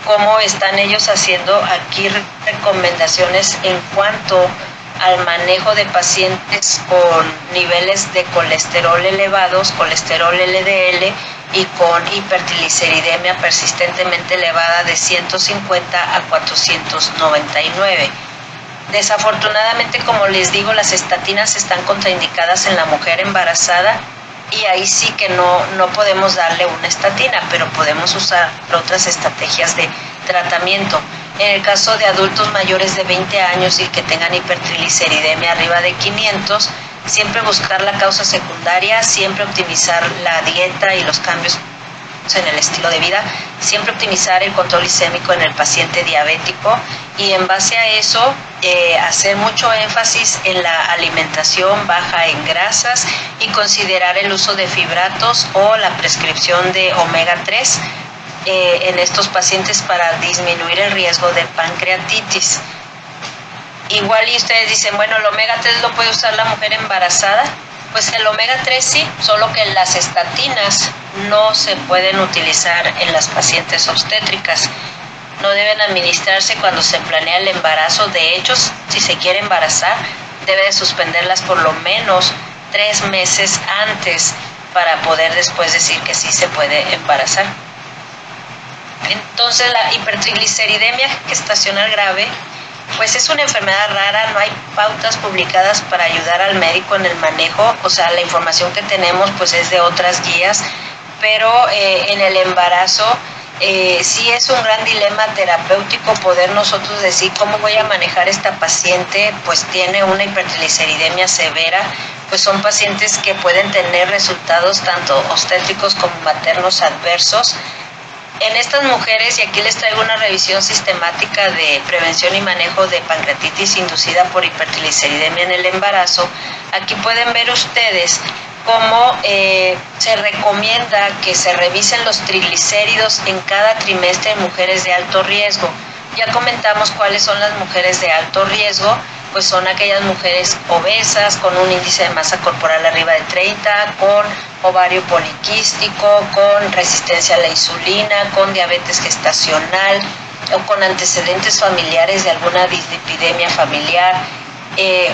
cómo están ellos haciendo aquí recomendaciones en cuanto al manejo de pacientes con niveles de colesterol elevados, colesterol LDL, y con hipertrigliceridemia persistentemente elevada de 150 a 499. Desafortunadamente, como les digo, las estatinas están contraindicadas en la mujer embarazada, y ahí sí que no podemos darle una estatina, pero podemos usar otras estrategias de tratamiento. En el caso de adultos mayores de 20 años y que tengan hipertrigliceridemia arriba de 500, siempre buscar la causa secundaria, siempre optimizar la dieta y los cambios en el estilo de vida, siempre optimizar el control glicémico en el paciente diabético, y en base a eso hacer mucho énfasis en la alimentación baja en grasas y considerar el uso de fibratos o la prescripción de omega 3 en estos pacientes para disminuir el riesgo de pancreatitis. Igual y ustedes dicen, bueno, el omega 3 lo puede usar la mujer embarazada. Pues el omega 3 sí, solo que las estatinas no se pueden utilizar en las pacientes obstétricas. No deben administrarse cuando se planea el embarazo. De hecho, si se quiere embarazar, debe de suspenderlas por lo menos 3 meses antes para poder después decir que sí se puede embarazar. Entonces, la hipertrigliceridemia gestacional grave pues es una enfermedad rara, no hay pautas publicadas para ayudar al médico en el manejo, o sea, la información que tenemos pues es de otras guías, pero en el embarazo sí es un gran dilema terapéutico poder nosotros decir cómo voy a manejar esta paciente, pues tiene una hipertrigliceridemia severa, pues son pacientes que pueden tener resultados tanto obstétricos como maternos adversos. En estas mujeres, y aquí les traigo una revisión sistemática de prevención y manejo de pancreatitis inducida por hipertrigliceridemia en el embarazo, aquí pueden ver ustedes cómo se recomienda que se revisen los triglicéridos en cada trimestre en mujeres de alto riesgo. Ya comentamos cuáles son las mujeres de alto riesgo, pues son aquellas mujeres obesas, con un índice de masa corporal arriba de 30, con ovario poliquístico, con resistencia a la insulina, con diabetes gestacional o con antecedentes familiares de alguna dislipidemia familiar,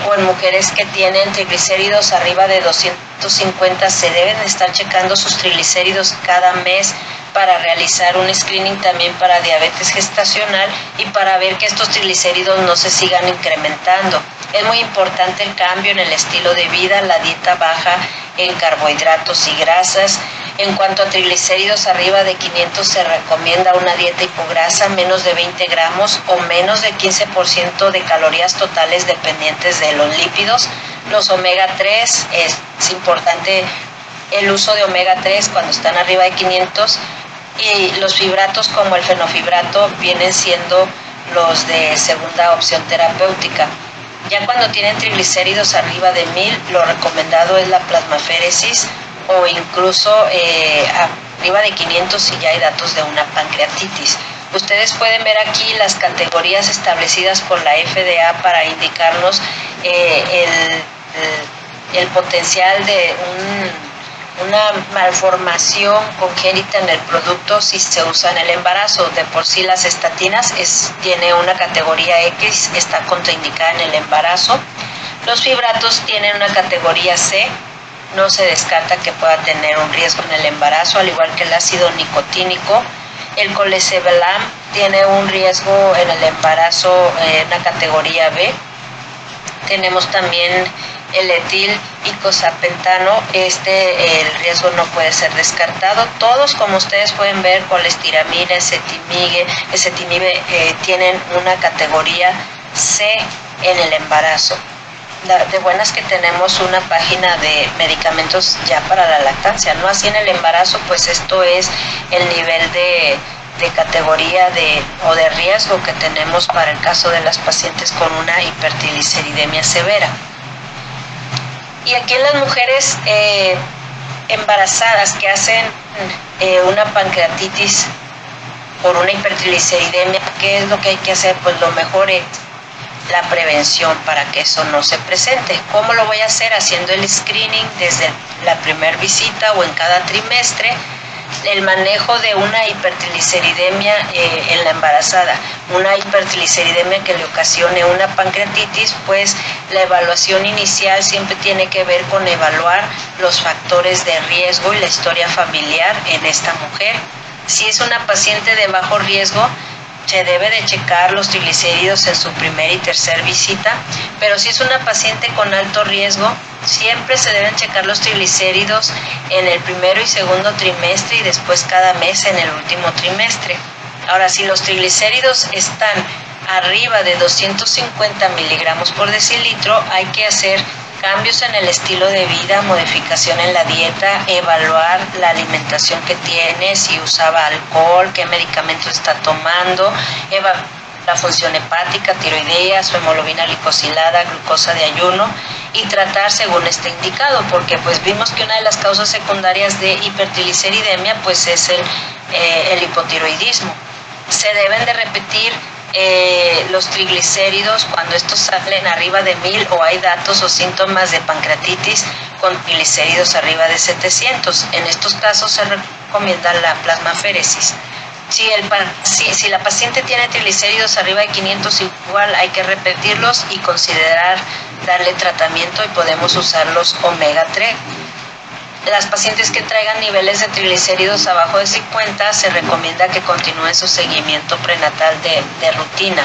o en mujeres que tienen triglicéridos arriba de 250, se deben estar checando sus triglicéridos cada mes para realizar un screening también para diabetes gestacional y para ver que estos triglicéridos no se sigan incrementando. Es muy importante el cambio en el estilo de vida, la dieta baja en carbohidratos y grasas. En cuanto a triglicéridos, arriba de 500 se recomienda una dieta hipograsa, menos de 20 gramos o menos de 15% de calorías totales dependientes de los lípidos. Los omega 3, es importante el uso de omega 3 cuando están arriba de 500, y los fibratos como el fenofibrato vienen siendo los de segunda opción terapéutica. Ya cuando tienen triglicéridos arriba de 1000, lo recomendado es la plasmaféresis o incluso arriba de 500 si ya hay datos de una pancreatitis. Ustedes pueden ver aquí las categorías establecidas por la FDA para indicarnos el potencial de una malformación congénita en el producto si se usa en el embarazo. De por sí las estatinas tiene una categoría X, está contraindicada en el embarazo. Los fibratos tienen una categoría C, no se descarta que pueda tener un riesgo en el embarazo, al igual que el ácido nicotínico. El colestebelam tiene un riesgo en el embarazo en la categoría B. Tenemos también el etil icosapentano, el riesgo no puede ser descartado. Todos, como ustedes pueden ver, colestiramina, ezetimibe, tienen una categoría C en el embarazo. De buenas que tenemos una página de medicamentos ya para la lactancia, no así en el embarazo, pues esto es el nivel de categoría o de riesgo que tenemos para el caso de las pacientes con una hipertrigliceridemia severa. Y aquí en las mujeres embarazadas que hacen una pancreatitis por una hipertrigliceridemia, ¿qué es lo que hay que hacer? Pues lo mejor es la prevención para que eso no se presente. ¿Cómo lo voy a hacer? Haciendo el screening desde la primera visita o en cada trimestre, el manejo de una hipertrigliceridemia en la embarazada, una hipertrigliceridemia que le ocasione una pancreatitis, pues la evaluación inicial siempre tiene que ver con evaluar los factores de riesgo y la historia familiar en esta mujer. Si es una paciente de bajo riesgo, se debe de checar los triglicéridos en su primera y tercera visita, pero si es una paciente con alto riesgo, siempre se deben checar los triglicéridos en el primero y segundo trimestre y después cada mes en el último trimestre. Ahora, si los triglicéridos están arriba de 250 miligramos por decilitro, hay que hacer cambios en el estilo de vida, modificación en la dieta, evaluar la alimentación que tiene, si usaba alcohol, qué medicamentos está tomando, evaluar la función hepática, tiroidea, su hemoglobina glicosilada, glucosa de ayuno y tratar según esté indicado, porque pues vimos que una de las causas secundarias de hipertrigliceridemia pues es el hipotiroidismo. Se deben de repetir los triglicéridos cuando estos salen arriba de 1000 o hay datos o síntomas de pancreatitis con triglicéridos arriba de 700. En estos casos se recomienda la plasmaféresis. Si la paciente tiene triglicéridos arriba de 500, igual hay que repetirlos y considerar darle tratamiento y podemos usar los omega 3. Las pacientes que traigan niveles de triglicéridos abajo de 50 se recomienda que continúen su seguimiento prenatal de rutina.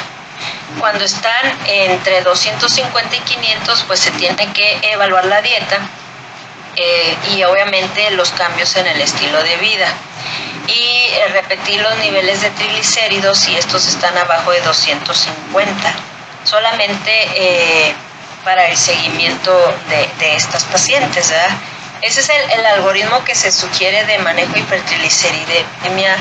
Cuando están entre 250 y 500, pues se tiene que evaluar la dieta y obviamente los cambios en el estilo de vida. Y repetir los niveles de triglicéridos si estos están abajo de 250. Solamente para el seguimiento de estas pacientes, ¿verdad? Ese es el algoritmo que se sugiere de manejo de hipertrigliceridemia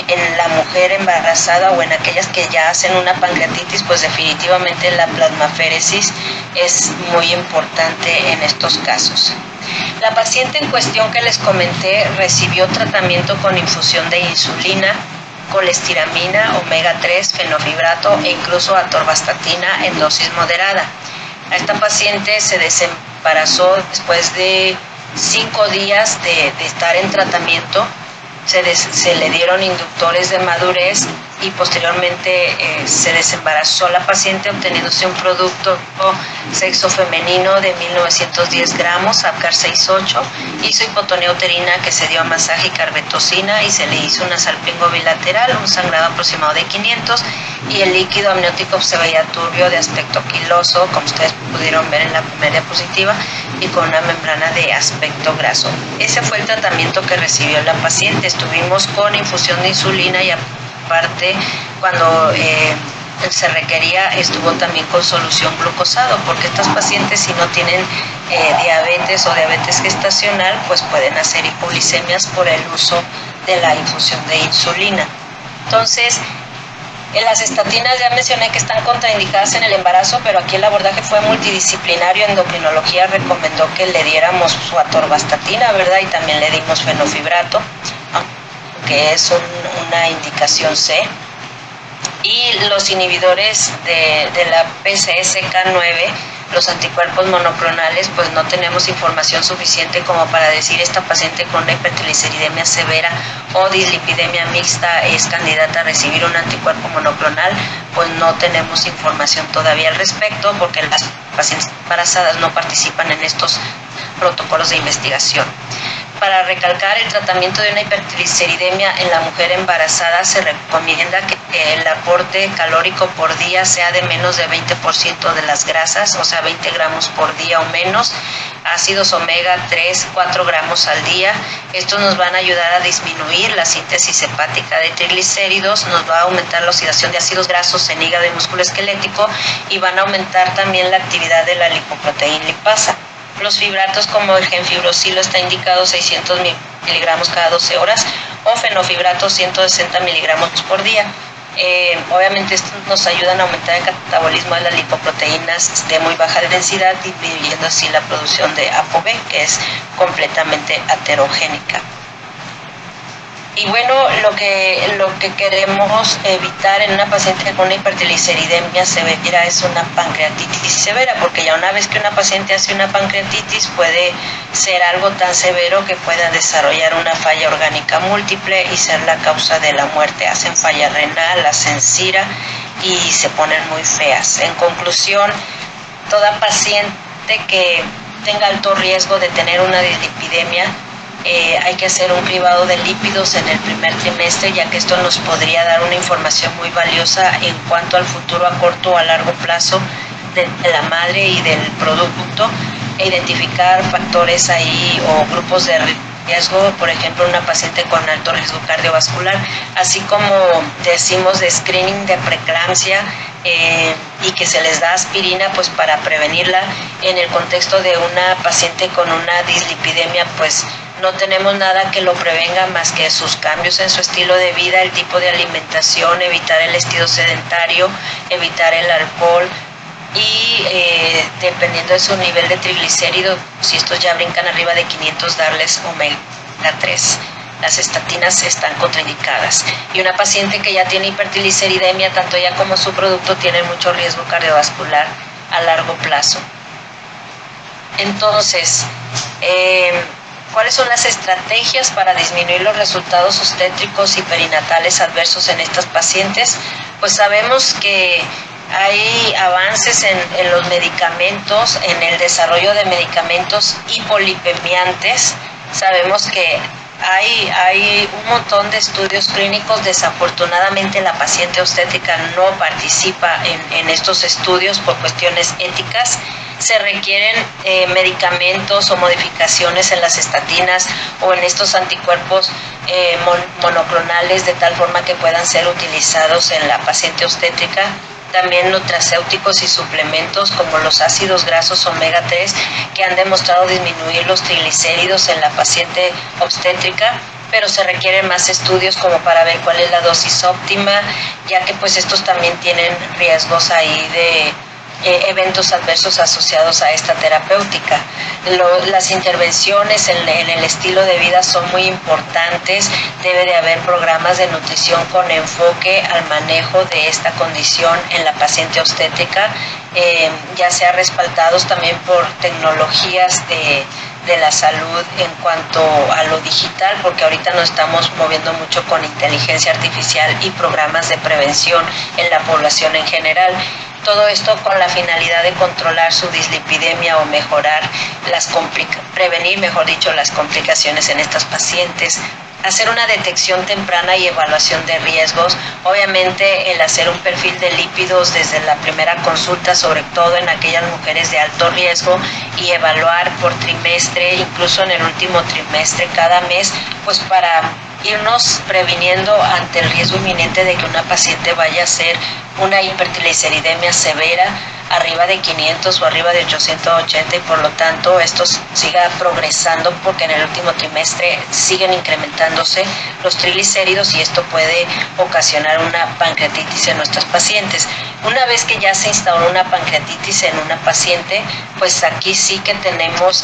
en la mujer embarazada o en aquellas que ya hacen una pancreatitis, pues definitivamente la plasmaféresis es muy importante en estos casos. La paciente en cuestión que les comenté recibió tratamiento con infusión de insulina, colestiramina, omega 3, fenofibrato e incluso atorvastatina en dosis moderada. A esta paciente se desembarazó después de 5 días de estar en tratamiento. Se le dieron inductores de madurez y posteriormente se desembarazó la paciente obteniéndose un producto sexo femenino de 1910 gramos, Apgar 6.8, hizo hipotonía uterina que se dio a masaje y carbetocina y se le hizo una salpingo bilateral, un sangrado aproximado de 500 y el líquido amniótico se veía turbio de aspecto quiloso, como ustedes pudieron ver en la primera diapositiva, y con una membrana de aspecto graso. Ese fue el tratamiento que recibió la paciente. Estuvimos con infusión de insulina y aparte cuando se requería estuvo también con solución glucosado, porque estas pacientes si no tienen diabetes o diabetes gestacional pues pueden hacer hipoglicemias por el uso de la infusión de insulina. Entonces, las estatinas ya mencioné que están contraindicadas en el embarazo, pero aquí el abordaje fue multidisciplinario. Endocrinología recomendó que le diéramos su atorvastatina, ¿verdad? Y también le dimos fenofibrato, que es una indicación C. Y los inhibidores de la PCSK9, los anticuerpos monoclonales, pues no tenemos información suficiente como para decir esta paciente con una hipertrigliceridemia severa o dislipidemia mixta es candidata a recibir un anticuerpo monoclonal. Pues no tenemos información todavía al respecto porque las pacientes embarazadas no participan en estos protocolos de investigación. Para recalcar el tratamiento de una hipertrigliceridemia en la mujer embarazada, se recomienda que el aporte calórico por día sea de menos de 20% de las grasas, o sea 20 gramos por día o menos, ácidos omega 3, 4 gramos al día. Estos nos van a ayudar a disminuir la síntesis hepática de triglicéridos, nos va a aumentar la oxidación de ácidos grasos en hígado y músculo esquelético y van a aumentar también la actividad de la lipoproteína lipasa. Los fibratos como el genfibrosilo está indicado 600 miligramos cada 12 horas o fenofibrato 160 miligramos por día. Obviamente estos nos ayudan a aumentar el catabolismo de las lipoproteínas de muy baja densidad, disminuyendo así la producción de ApoB, que es completamente aterogénica. Y bueno, lo que queremos evitar en una paciente con una hipertrigliceridemia severa es una pancreatitis severa, porque ya una vez que una paciente hace una pancreatitis puede ser algo tan severo que pueda desarrollar una falla orgánica múltiple y ser la causa de la muerte. Hacen falla renal, hacen CIRA y se ponen muy feas. En conclusión, toda paciente que tenga alto riesgo de tener una dislipidemia, hay que hacer un cribado de lípidos en el primer trimestre, ya que esto nos podría dar una información muy valiosa en cuanto al futuro a corto o a largo plazo de la madre y del producto, e identificar factores ahí o grupos de riesgo, por ejemplo una paciente con alto riesgo cardiovascular, así como decimos de screening de preeclampsia, y que se les da aspirina pues para prevenirla. En el contexto de una paciente con una dislipidemia pues no tenemos nada que lo prevenga más que sus cambios en su estilo de vida, el tipo de alimentación, evitar el estilo sedentario, evitar el alcohol y dependiendo de su nivel de triglicéridos, si estos ya brincan arriba de 500, darles omega 3. Las estatinas están contraindicadas. Y una paciente que ya tiene hipertrigliceridemia, tanto ella como su producto tienen mucho riesgo cardiovascular a largo plazo. Entonces, ¿cuáles son las estrategias para disminuir los resultados obstétricos y perinatales adversos en estas pacientes? Pues sabemos que hay avances en los medicamentos, en el desarrollo de medicamentos hipolipemiantes. Sabemos que hay un montón de estudios clínicos. Desafortunadamente la paciente obstétrica no participa en estos estudios por cuestiones éticas. Se requieren medicamentos o modificaciones en las estatinas o en estos anticuerpos monoclonales de tal forma que puedan ser utilizados en la paciente obstétrica. También nutracéuticos y suplementos como los ácidos grasos omega 3 que han demostrado disminuir los triglicéridos en la paciente obstétrica, pero se requieren más estudios como para ver cuál es la dosis óptima, ya que pues estos también tienen riesgos ahí de eventos adversos asociados a esta terapéutica. Las intervenciones en el estilo de vida son muy importantes. Debe de haber programas de nutrición con enfoque al manejo de esta condición en la paciente obstétrica, ya sea respaldados también por tecnologías de la salud en cuanto a lo digital, porque ahorita nos estamos moviendo mucho con inteligencia artificial y programas de prevención en la población en general. Todo esto con la finalidad de controlar su dislipidemia o mejorar prevenir, mejor dicho, las complicaciones en estas pacientes. hacer una detección temprana y evaluación de riesgos. Obviamente el hacer un perfil de lípidos desde la primera consulta, sobre todo en aquellas mujeres de alto riesgo, y evaluar por trimestre, incluso en el último trimestre cada mes, pues para irnos previniendo ante el riesgo inminente de que una paciente vaya a hacer una hipertrigliceridemia severa arriba de 500 o arriba de 880, y por lo tanto esto siga progresando, porque en el último trimestre siguen incrementándose los triglicéridos y esto puede ocasionar una pancreatitis en nuestras pacientes. Una vez que ya se instauró una pancreatitis en una paciente, pues aquí sí que tenemos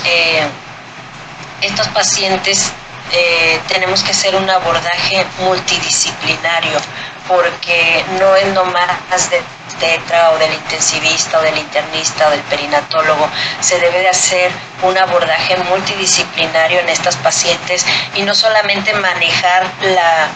estos pacientes, tenemos que hacer un abordaje multidisciplinario, porque no es nomás de tetra o del intensivista o del internista o del perinatólogo. Se debe de hacer un abordaje multidisciplinario en estas pacientes y no solamente manejar la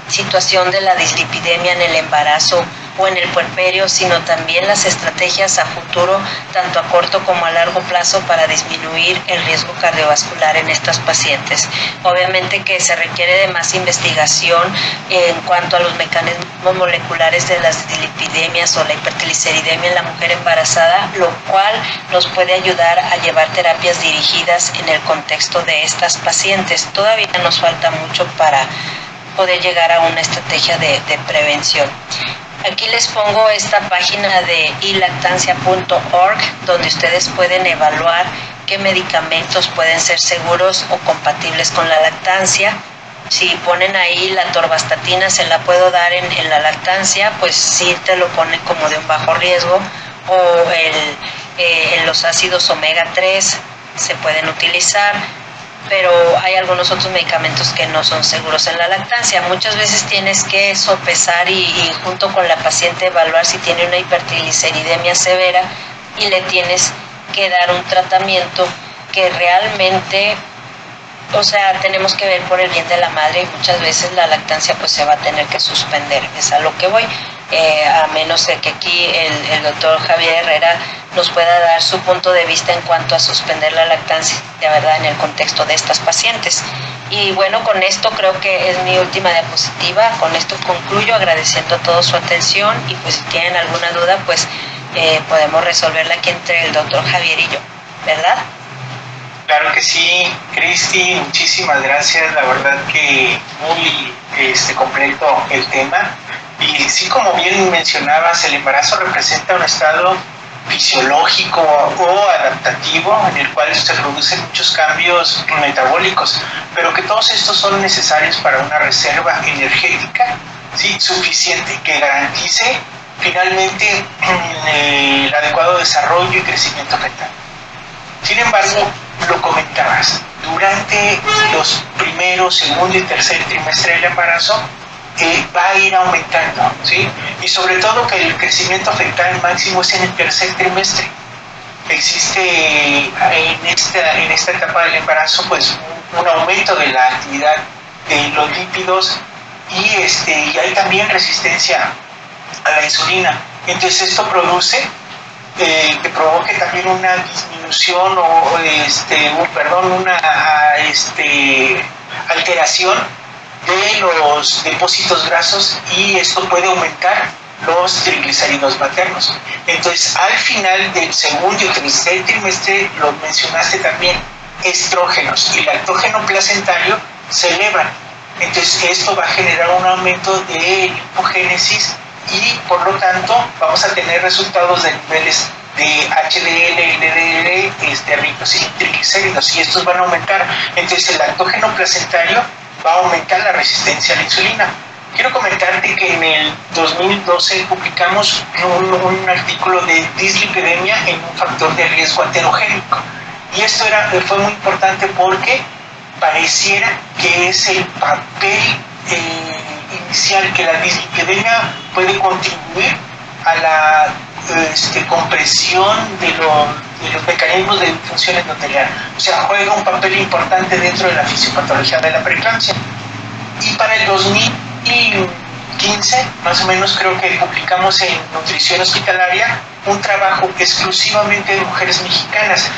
situación de la dislipidemia en el embarazo o en el puerperio, sino también las estrategias a futuro, tanto a corto como a largo plazo, para disminuir el riesgo cardiovascular en estas pacientes. Obviamente que se requiere de más investigación en cuanto a los mecanismos moleculares de las dislipidemias o la hipertrigliceridemia en la mujer embarazada, lo cual nos puede ayudar a llevar terapias dirigidas en el contexto de estas pacientes. Todavía nos falta mucho para poder llegar a una estrategia de prevención. Aquí les pongo esta página de ilactancia.org, donde ustedes pueden evaluar qué medicamentos pueden ser seguros o compatibles con la lactancia. Si ponen ahí la atorvastatina, se la puedo dar en la lactancia, pues sí te lo ponen como de un bajo riesgo, o en los ácidos omega 3 se pueden utilizar, pero hay algunos otros medicamentos que no son seguros en la lactancia. Muchas veces tienes que sopesar y junto con la paciente evaluar si tiene una hipertrigliceridemia severa, y le tienes que dar un tratamiento que realmente, o sea, tenemos que ver por el bien de la madre, y muchas veces la lactancia pues se va a tener que suspender. Es a lo que voy. A menos de que aquí el doctor Javier Herrera nos pueda dar su punto de vista en cuanto a suspender la lactancia, de verdad, en el contexto de estas pacientes. Y bueno, con esto creo que es mi última diapositiva. Con esto concluyo, agradeciendo a todos su atención, y pues si tienen alguna duda, pues podemos resolverla aquí entre el doctor Javier y yo, ¿verdad? Claro que sí, Cristi, muchísimas gracias. La verdad que muy completo el tema. Y sí, como bien mencionabas, el embarazo representa un estado fisiológico o adaptativo en el cual se producen muchos cambios metabólicos, pero que todos estos son necesarios para una reserva energética, ¿sí?, suficiente, que garantice finalmente el adecuado desarrollo y crecimiento fetal. Sin embargo, lo comentabas, durante los primeros, segundo y tercer trimestre del embarazo, va a ir aumentando, ¿sí? Y sobre todo que el crecimiento fetal máximo es en el tercer trimestre. Existe en esta etapa del embarazo pues un aumento de la actividad de los lípidos, y hay también resistencia a la insulina. Entonces esto produce que provoque también una disminución o una alteración de los depósitos grasos, y esto puede aumentar los triglicéridos maternos. Entonces, al final del segundo y tercer trimestre, lo mencionaste también, estrógenos y lactógeno placentario se elevan. Entonces, esto va a generar un aumento de lipogénesis, y por lo tanto vamos a tener resultados de niveles de HDL, LDL ricos en triglicéridos, y estos van a aumentar. Entonces, el lactógeno placentario va a aumentar la resistencia a la insulina. Quiero comentarte que en el 2012 publicamos un artículo de dislipidemia en un factor de riesgo aterogénico, y esto fue muy importante porque pareciera que es el papel inicial, que la dislipidemia puede contribuir a la compresión de los mecanismos de disfunción endotelial. O sea, juega un papel importante dentro de la fisiopatología de la preeclampsia. Y para el 2015, más o menos, creo que publicamos en Nutrición Hospitalaria un trabajo exclusivamente de mujeres mexicanas.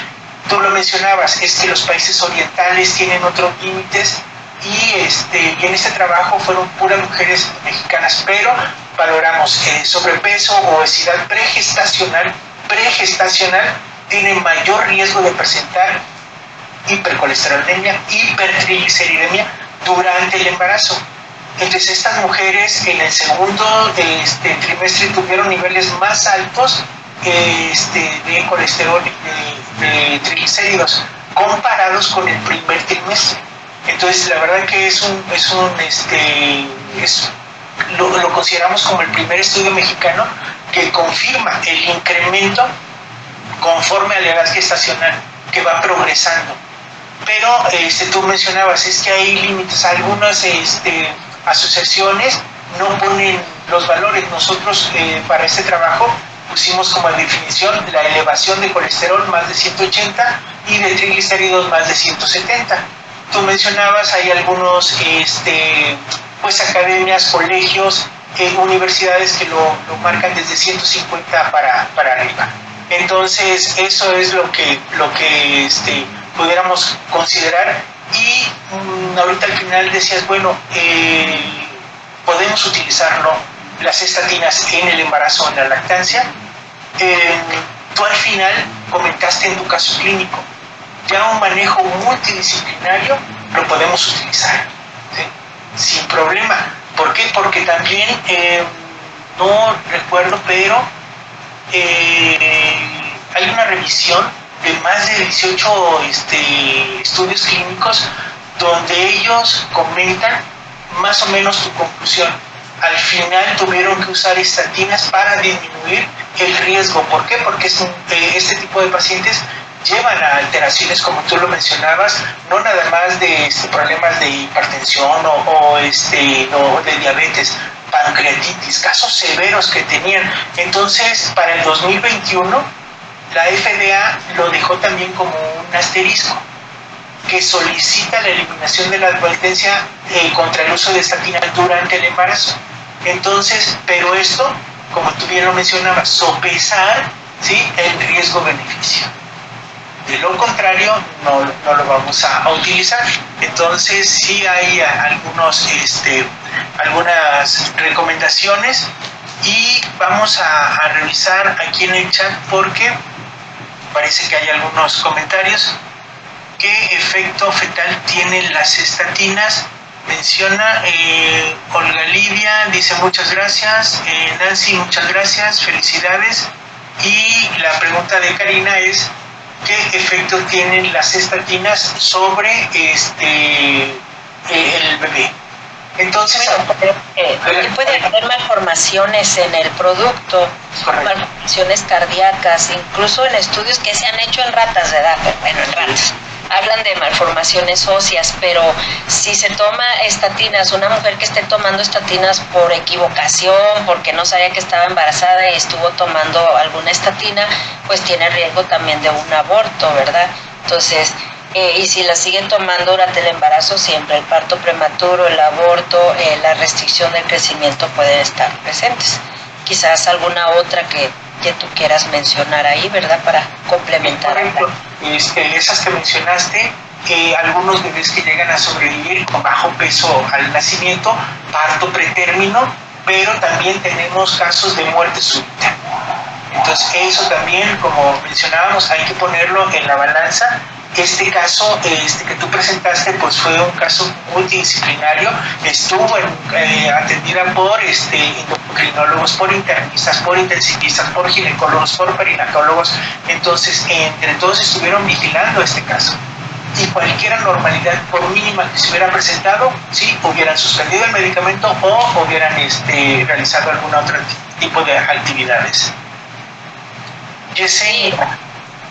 Tú lo mencionabas, es que los países orientales tienen otros límites y en este trabajo fueron puras mujeres mexicanas, pero valoramos sobrepeso, obesidad pregestacional tienen mayor riesgo de presentar hipercolesterolemia, hipertrigliceridemia durante el embarazo. Entonces estas mujeres en el segundo trimestre tuvieron niveles más altos de colesterol, de triglicéridos, comparados con el primer trimestre. Entonces la verdad que lo consideramos como el primer estudio mexicano que confirma el incremento conforme a la edad gestacional, que va progresando. Pero tú mencionabas, es que hay límites, algunas asociaciones no ponen los valores. Nosotros para este trabajo pusimos como definición la elevación de colesterol más de 180 y de triglicéridos más de 170. Tú mencionabas, hay algunos pues academias, colegios, universidades que lo marcan desde 150 para arriba. Entonces eso es lo que pudiéramos considerar. Y ahorita al final decías, bueno, podemos utilizarlo, las estatinas, en el embarazo, en la lactancia. Tú al final comentaste en tu caso clínico, ya un manejo multidisciplinario lo podemos utilizar, ¿sí? Sin problema. ¿Por qué? Porque también, no recuerdo, pero hay una revisión de más de 18 estudios clínicos donde ellos comentan más o menos tu conclusión. Al final tuvieron que usar estatinas para disminuir el riesgo. ¿Por qué? Porque este tipo de pacientes llevan a alteraciones, como tú lo mencionabas, no nada más de problemas de hipertensión o de diabetes, pancreatitis, casos severos que tenían. Entonces, para el 2021, la FDA lo dejó también como un asterisco, que solicita la eliminación de la advertencia contra el uso de estatinas durante el embarazo. Entonces, pero esto, como tú bien lo mencionabas, sopesar, ¿sí?, el riesgo-beneficio. De lo contrario, no lo vamos a utilizar. Entonces, sí hay algunas recomendaciones, y vamos a revisar aquí en el chat porque parece que hay algunos comentarios. ¿Qué efecto fetal tienen las estatinas? Menciona Olga Lidia, dice muchas gracias. Nancy, muchas gracias, felicidades. Y la pregunta de Karina es, ¿qué efecto tienen las estatinas sobre el bebé? Entonces, puede haber malformaciones en el producto, correcto, malformaciones cardíacas, incluso en estudios que se han hecho en ratas, ¿verdad? Bueno, en ratas hablan de malformaciones óseas, pero si se toma estatinas, una mujer que esté tomando estatinas por equivocación, porque no sabía que estaba embarazada y estuvo tomando alguna estatina, pues tiene riesgo también de un aborto, ¿verdad? Entonces, y si la siguen tomando durante el embarazo, siempre el parto prematuro, el aborto, la restricción del crecimiento pueden estar presentes. Quizás alguna otra que tú quieras mencionar ahí, ¿verdad? Para complementar. Esas que mencionaste, algunos bebés que llegan a sobrevivir con bajo peso al nacimiento, parto pretérmino, pero también tenemos casos de muerte súbita. Entonces eso también, como mencionábamos, hay que ponerlo en la balanza. Este caso que tú presentaste, pues fue un caso multidisciplinario, estuvo atendida por endocrinólogos, por internistas, por intensivistas, por ginecólogos, por perinatólogos. Entonces, entre todos estuvieron vigilando este caso, y cualquier anormalidad, por mínima que se hubiera presentado, sí, hubieran suspendido el medicamento o hubieran realizado algún otro tipo de actividades. Yesenia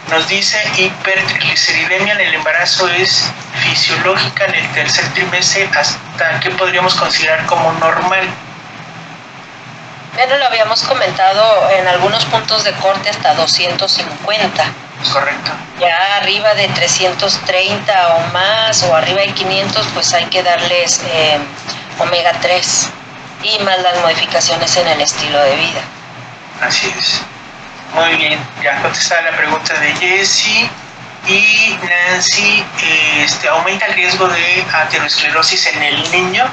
nos dice, hipertrigliceridemia en el embarazo es fisiológica en el tercer trimestre, ¿hasta qué podríamos considerar como normal? Bueno, lo habíamos comentado en algunos puntos de corte hasta 250. Correcto. Ya arriba de 330 o más, o arriba de 500, pues hay que darles omega 3 y más las modificaciones en el estilo de vida. Así es. Muy bien, ya contestada la pregunta de Jessie. Y Nancy, ¿aumenta el riesgo de aterosclerosis en el niño?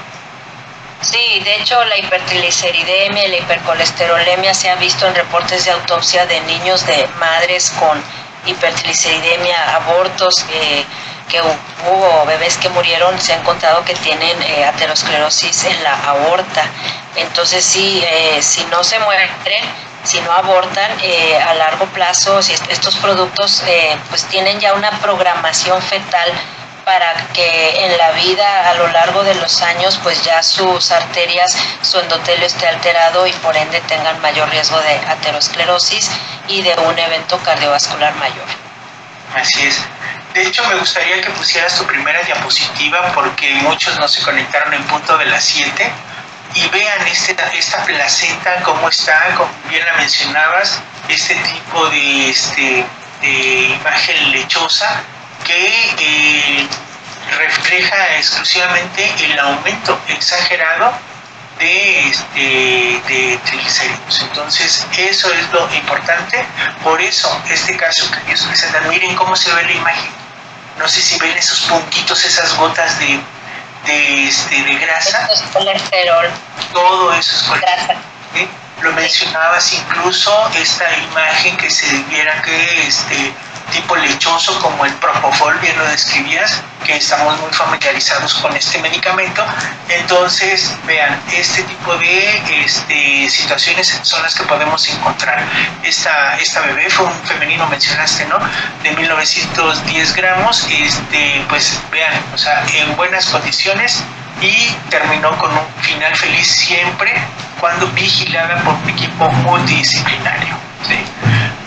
Sí, de hecho la hipertrigliceridemia y la hipercolesterolemia se han visto en reportes de autopsia de niños de madres con hipertrigliceridemia, abortos, que hubo bebés que murieron, se ha encontrado que tienen aterosclerosis en la aorta. Entonces sí, si no se mueren, si no abortan, a largo plazo, si estos productos pues tienen ya una programación fetal para que en la vida, a lo largo de los años, pues ya sus arterias, su endotelio esté alterado y por ende tengan mayor riesgo de aterosclerosis y de un evento cardiovascular mayor. Así es. De hecho, me gustaría que pusieras tu primera diapositiva porque muchos no se conectaron en punto de las 7 y vean esta placenta, cómo está, como bien la mencionabas, este tipo de imagen lechosa que refleja exclusivamente el aumento exagerado de triglicéridos. Entonces, eso es lo importante. Por eso, este caso que ellos presentan, miren cómo se ve la imagen. No sé si ven esos puntitos, esas gotas de grasa. Esto es colesterol. Todo eso es colesterol. Grasa. ¿Sí? Lo mencionabas incluso, esta imagen que se viera que tipo lechoso como el propofol, bien lo describías, que estamos muy familiarizados con este medicamento. Entonces, vean, este tipo de situaciones son las que podemos encontrar. Esta bebé fue un femenino, mencionaste, ¿no? De 1910 gramos, pues vean, o sea, en buenas condiciones y terminó con un final feliz siempre cuando vigilada por un equipo multidisciplinario. ¿Sí?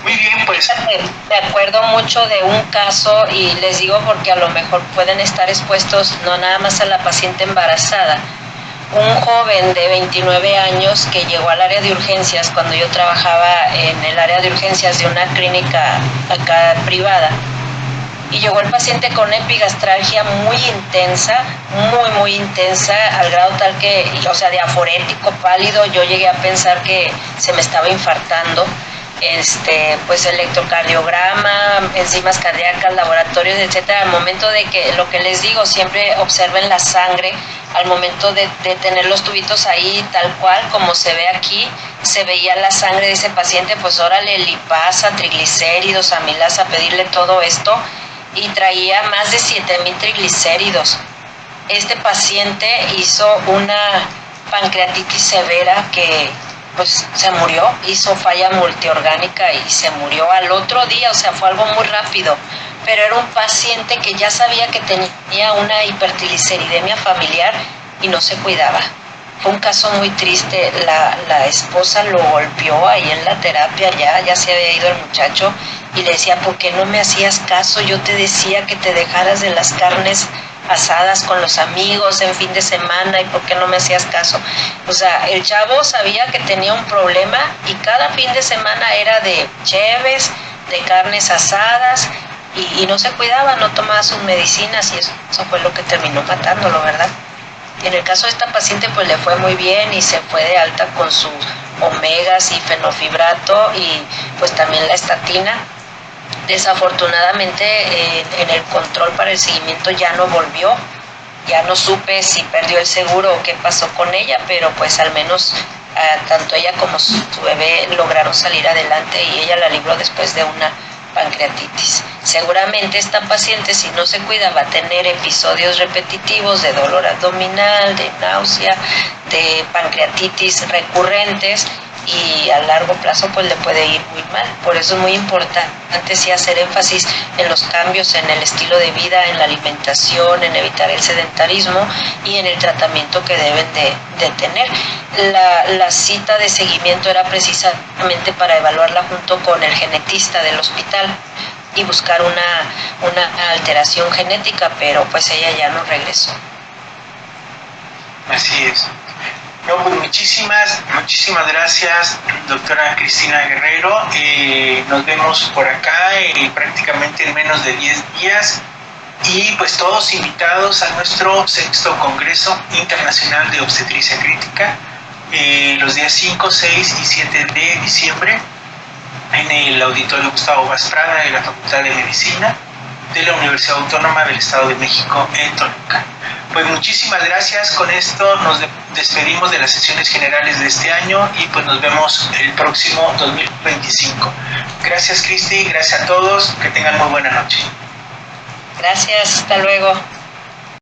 Muy bien, pues. Me acuerdo mucho de un caso y les digo porque a lo mejor pueden estar expuestos no nada más a la paciente embarazada. Un joven de 29 años que llegó al área de urgencias cuando yo trabajaba en el área de urgencias de una clínica acá privada. Y llegó el paciente con una epigastralgia muy intensa, muy intensa, al grado tal que, o sea, diaforético, pálido, yo llegué a pensar que se me estaba infartando. Pues electrocardiograma, enzimas cardíacas, laboratorios, etcétera. Al momento de que, lo que les digo, siempre observen la sangre, al momento de tener los tubitos ahí, tal cual, como se ve aquí, se veía la sangre de ese paciente, pues órale, lipasa, triglicéridos, amilasa, pedirle todo esto, y traía más de 7,000 triglicéridos. Este paciente hizo una pancreatitis severa que pues se murió, hizo falla multiorgánica y se murió al otro día, o sea, fue algo muy rápido, pero era un paciente que ya sabía que tenía una hipertrigliceridemia familiar y no se cuidaba. Fue un caso muy triste, la esposa lo golpeó ahí en la terapia, ya se había ido el muchacho y le decía, ¿por qué no me hacías caso? Yo te decía que te dejaras de las carnes asadas con los amigos en fin de semana y por qué no me hacías caso. O sea, el chavo sabía que tenía un problema y cada fin de semana era de cheves, de carnes asadas y no se cuidaba, no tomaba sus medicinas y eso fue lo que terminó matándolo, ¿verdad? Y en el caso de esta paciente pues le fue muy bien y se fue de alta con sus omegas y fenofibrato y pues también la estatina. Desafortunadamente en el control para el seguimiento ya no volvió, ya no supe si perdió el seguro o qué pasó con ella, pero pues al menos tanto ella como su bebé lograron salir adelante y ella la libró después de una pancreatitis. Seguramente esta paciente, si no se cuida, va a tener episodios repetitivos de dolor abdominal, de náusea, de pancreatitis recurrentes y a largo plazo pues le puede ir muy mal. Por eso es muy importante sí hacer énfasis en los cambios en el estilo de vida, en la alimentación, en evitar el sedentarismo y en el tratamiento que deben de tener. La cita de seguimiento era precisamente para evaluarla junto con el genetista del hospital y buscar una alteración genética, pero pues ella ya no regresó. Así es. No, pues muchísimas gracias, doctora Cristina Guerrero. Nos vemos por acá prácticamente en menos de 10 días. Y pues todos invitados a nuestro 6º Congreso Internacional de Obstetricia Crítica, los días 5, 6 y 7 de diciembre, en el Auditorio Gustavo Vaz Prada de la Facultad de Medicina. de la Universidad Autónoma del Estado de México en Toluca. Pues muchísimas gracias. Con esto nos despedimos de las sesiones generales de este año y pues nos vemos el próximo 2025. Gracias, Cristi, gracias a todos, que tengan muy buena noche. Gracias, hasta luego.